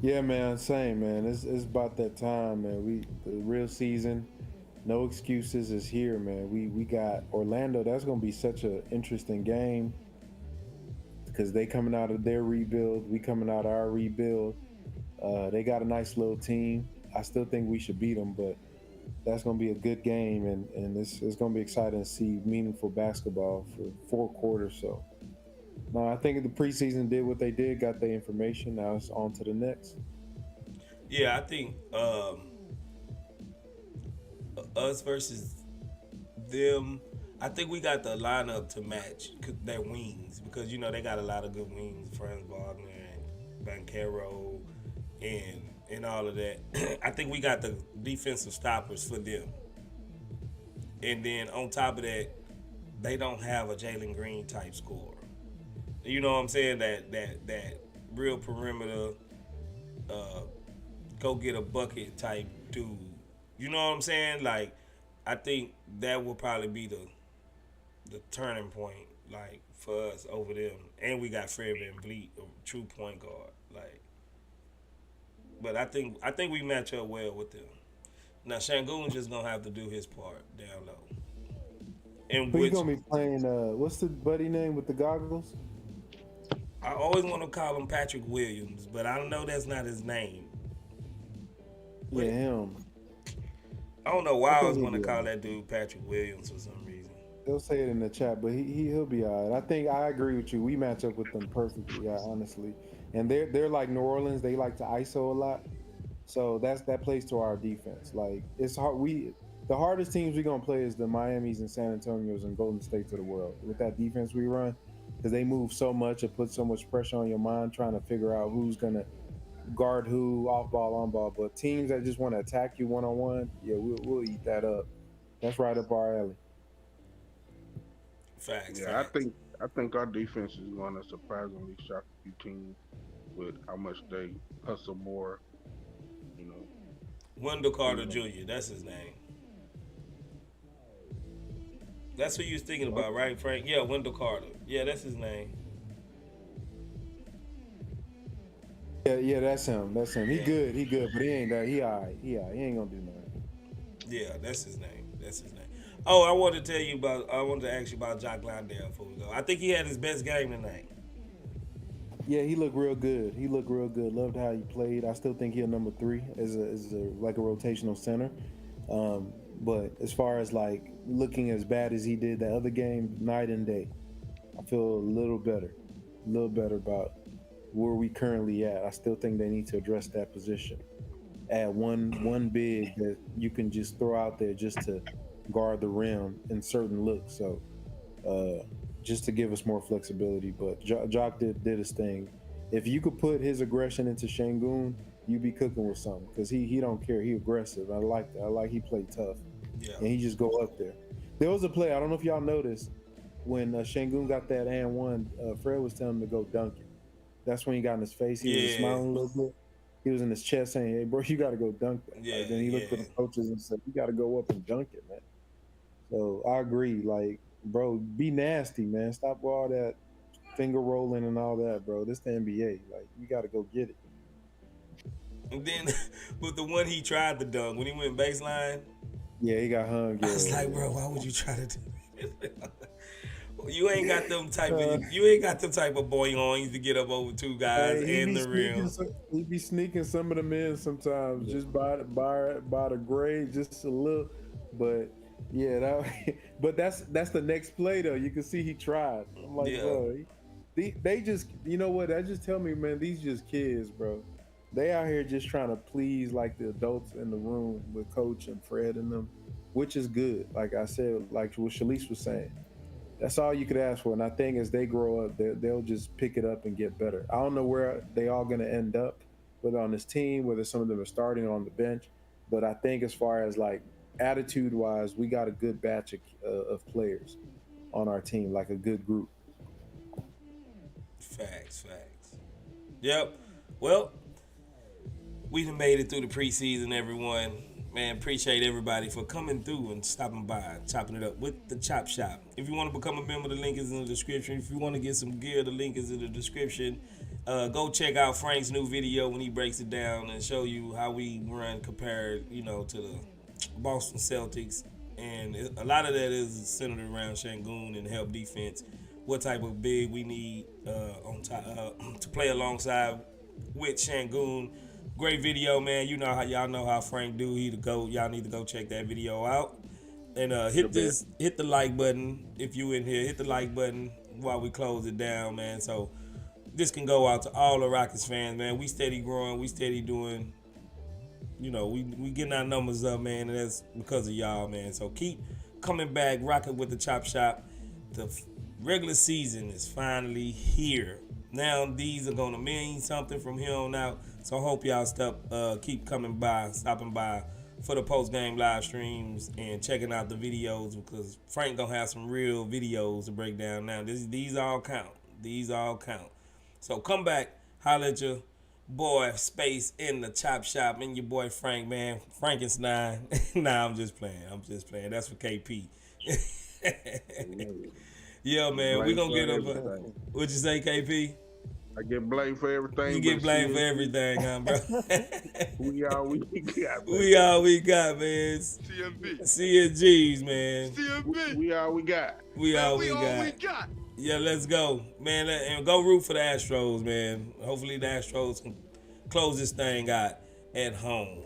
Yeah, man, same, man. It's about that time, man. The real season. No excuses is here, man. We got Orlando. That's gonna be such an interesting game because they coming out of their rebuild. We coming out of our rebuild. They got a nice little team. I still think we should beat them, but that's gonna be a good game, and it's gonna be exciting to see meaningful basketball for 4 quarters. So, no, I think the preseason did what they did, got their information. Now it's on to the next. Yeah, I think us versus them. I think we got the lineup to match their wings because they got a lot of good wings, Franz Wagner and Bankero, and all of that. I think we got the defensive stoppers for them, and then on top of that, they don't have a Jalen Green type scorer. You know what I'm saying? That real perimeter, go get a bucket type dude. You know what I'm saying? Like, I think that will probably be the turning point, like, for us over them. And we got Fred VanVleet, a true point guard. Like, but I think we match up well with them. Now Şengün's just gonna have to do his part down low. And Who you which gonna be playing? What's the buddy name with the goggles? I always want to call him Patrick Williams, but I don't know that's not his name. Yeah, him. I don't know why I was he'll going to be call alright. that dude Patrick Williams for some reason. They'll say it in the chat, but he'll be all right. I think I agree with you. We match up with them perfectly, yeah, honestly. And they're like New Orleans. They like to ISO a lot, so that plays to our defense. Like, it's hard. The hardest teams we're gonna play is the Miamis and San Antonios and Golden States of the world with that defense we run, because they move so much and put so much pressure on your mind trying to figure out who's gonna guard who, off ball, on ball. But teams that just want to attack you one on one, yeah, we'll eat that up. That's right up our alley. Facts. Yeah, facts. I think our defense is going to surprisingly shock a few teams with how much they hustle more. You know, Wendell Carter Jr. That's his name. That's who you was thinking about, right, Frank? Yeah, Wendell Carter. Yeah, that's his name. Yeah, that's him. That's him. He Yeah. good. He good, but he ain't that. He all right. He all right. He ain't gonna do nothing. Yeah, that's his name. That's his name. Oh, I wanted to tell you about. I wanted to ask you about Jock Landale before we go. I think he had his best game tonight. Yeah, he looked real good. He looked real good. Loved how he played. I still think he'll number 3 as a like a rotational center. But as far as like looking as bad as he did that other game, night and day. I feel a little better about where we currently at. I still think they need to address that position. Add one big that you can just throw out there just to guard the rim in certain looks. So just to give us more flexibility. But Jock did his thing. If you could put his aggression into Şengün, you be cooking with something, because he don't care. He aggressive. I like that. I like he played tough. Yeah. And he just go up there. There was a play, I don't know if y'all noticed, when Şengün got that and one, Fred was telling him to go dunk it. That's when he got in his face. He was smiling a little bit. He was in his chest saying, "Hey, bro, you got to go dunk that." Yeah, Like, then he looked at the coaches and said, "You got to go up and dunk it, man." So I agree. Like, bro, be nasty, man. Stop all that finger rolling and all that, bro. This the NBA. Like, you got to go get it. And then with the one he tried to dunk when he went baseline, Yeah, he got hung. I was yeah. like, bro, why would you try to do that? You ain't got them type of boyons to get up over two guys Hey, in the rim. He be sneaking some of them in sometimes, just by the grade, just a little. But yeah, but that's the next play though. You can see he tried. I'm like, bro, they just, you know what? That just tell me, man, these just kids, bro. They out here just trying to please like the adults in the room with Coach and Fred and them, which is good. Like I said, like what Shalise was saying. That's all you could ask for. And I think as they grow up, they'll just pick it up and get better. I don't know where they all going to end up, whether on this team, whether some of them are starting on the bench. But I think as far as like attitude-wise, we got a good batch of players on our team, like a good group. Facts. Yep. Well, we done made it through the preseason, everyone. Man, appreciate everybody for coming through and stopping by, chopping it up with the Chop Shop. If you want to become a member, the link is in the description. If you want to get some gear, the link is in the description. Go check out Frank's new video when he breaks it down and show you how we run compared, to Boston Celtics, and a lot of that is centered around Şengün and help defense. What type of big we need on top to play alongside with Şengün. Great video, man. You know how y'all know how Frank do. He the GOAT. Y'all need to go check that video out. And hit the like button if you in here. Hit the like button while we close it down, man. So this can go out to all the Rockets fans, man. We steady growing. We steady doing. You know, we getting our numbers up, man, and that's because of y'all, man. So keep coming back, rocking with the Chop Shop. The regular season is finally here. Now these are gonna mean something from here on out. So I hope y'all keep stopping by for the post-game live streams and checking out the videos, because Frank gonna have some real videos to break down now. These all count. These all count. So come back, holler at your boy Space in the Chop Shop and your boy Frank, man. Frankenstein. Nah, I'm just playing. That's for KP. Yeah, man. We gonna get up. What'd you say, KP? I get blamed for everything. You get blamed for everything, huh, bro? We all we got. We all we got, man. CMGs, man. We all we got. We all we got. Yeah, let's go, man. And go root for the Astros, man. Hopefully the Astros can close this thing out at home.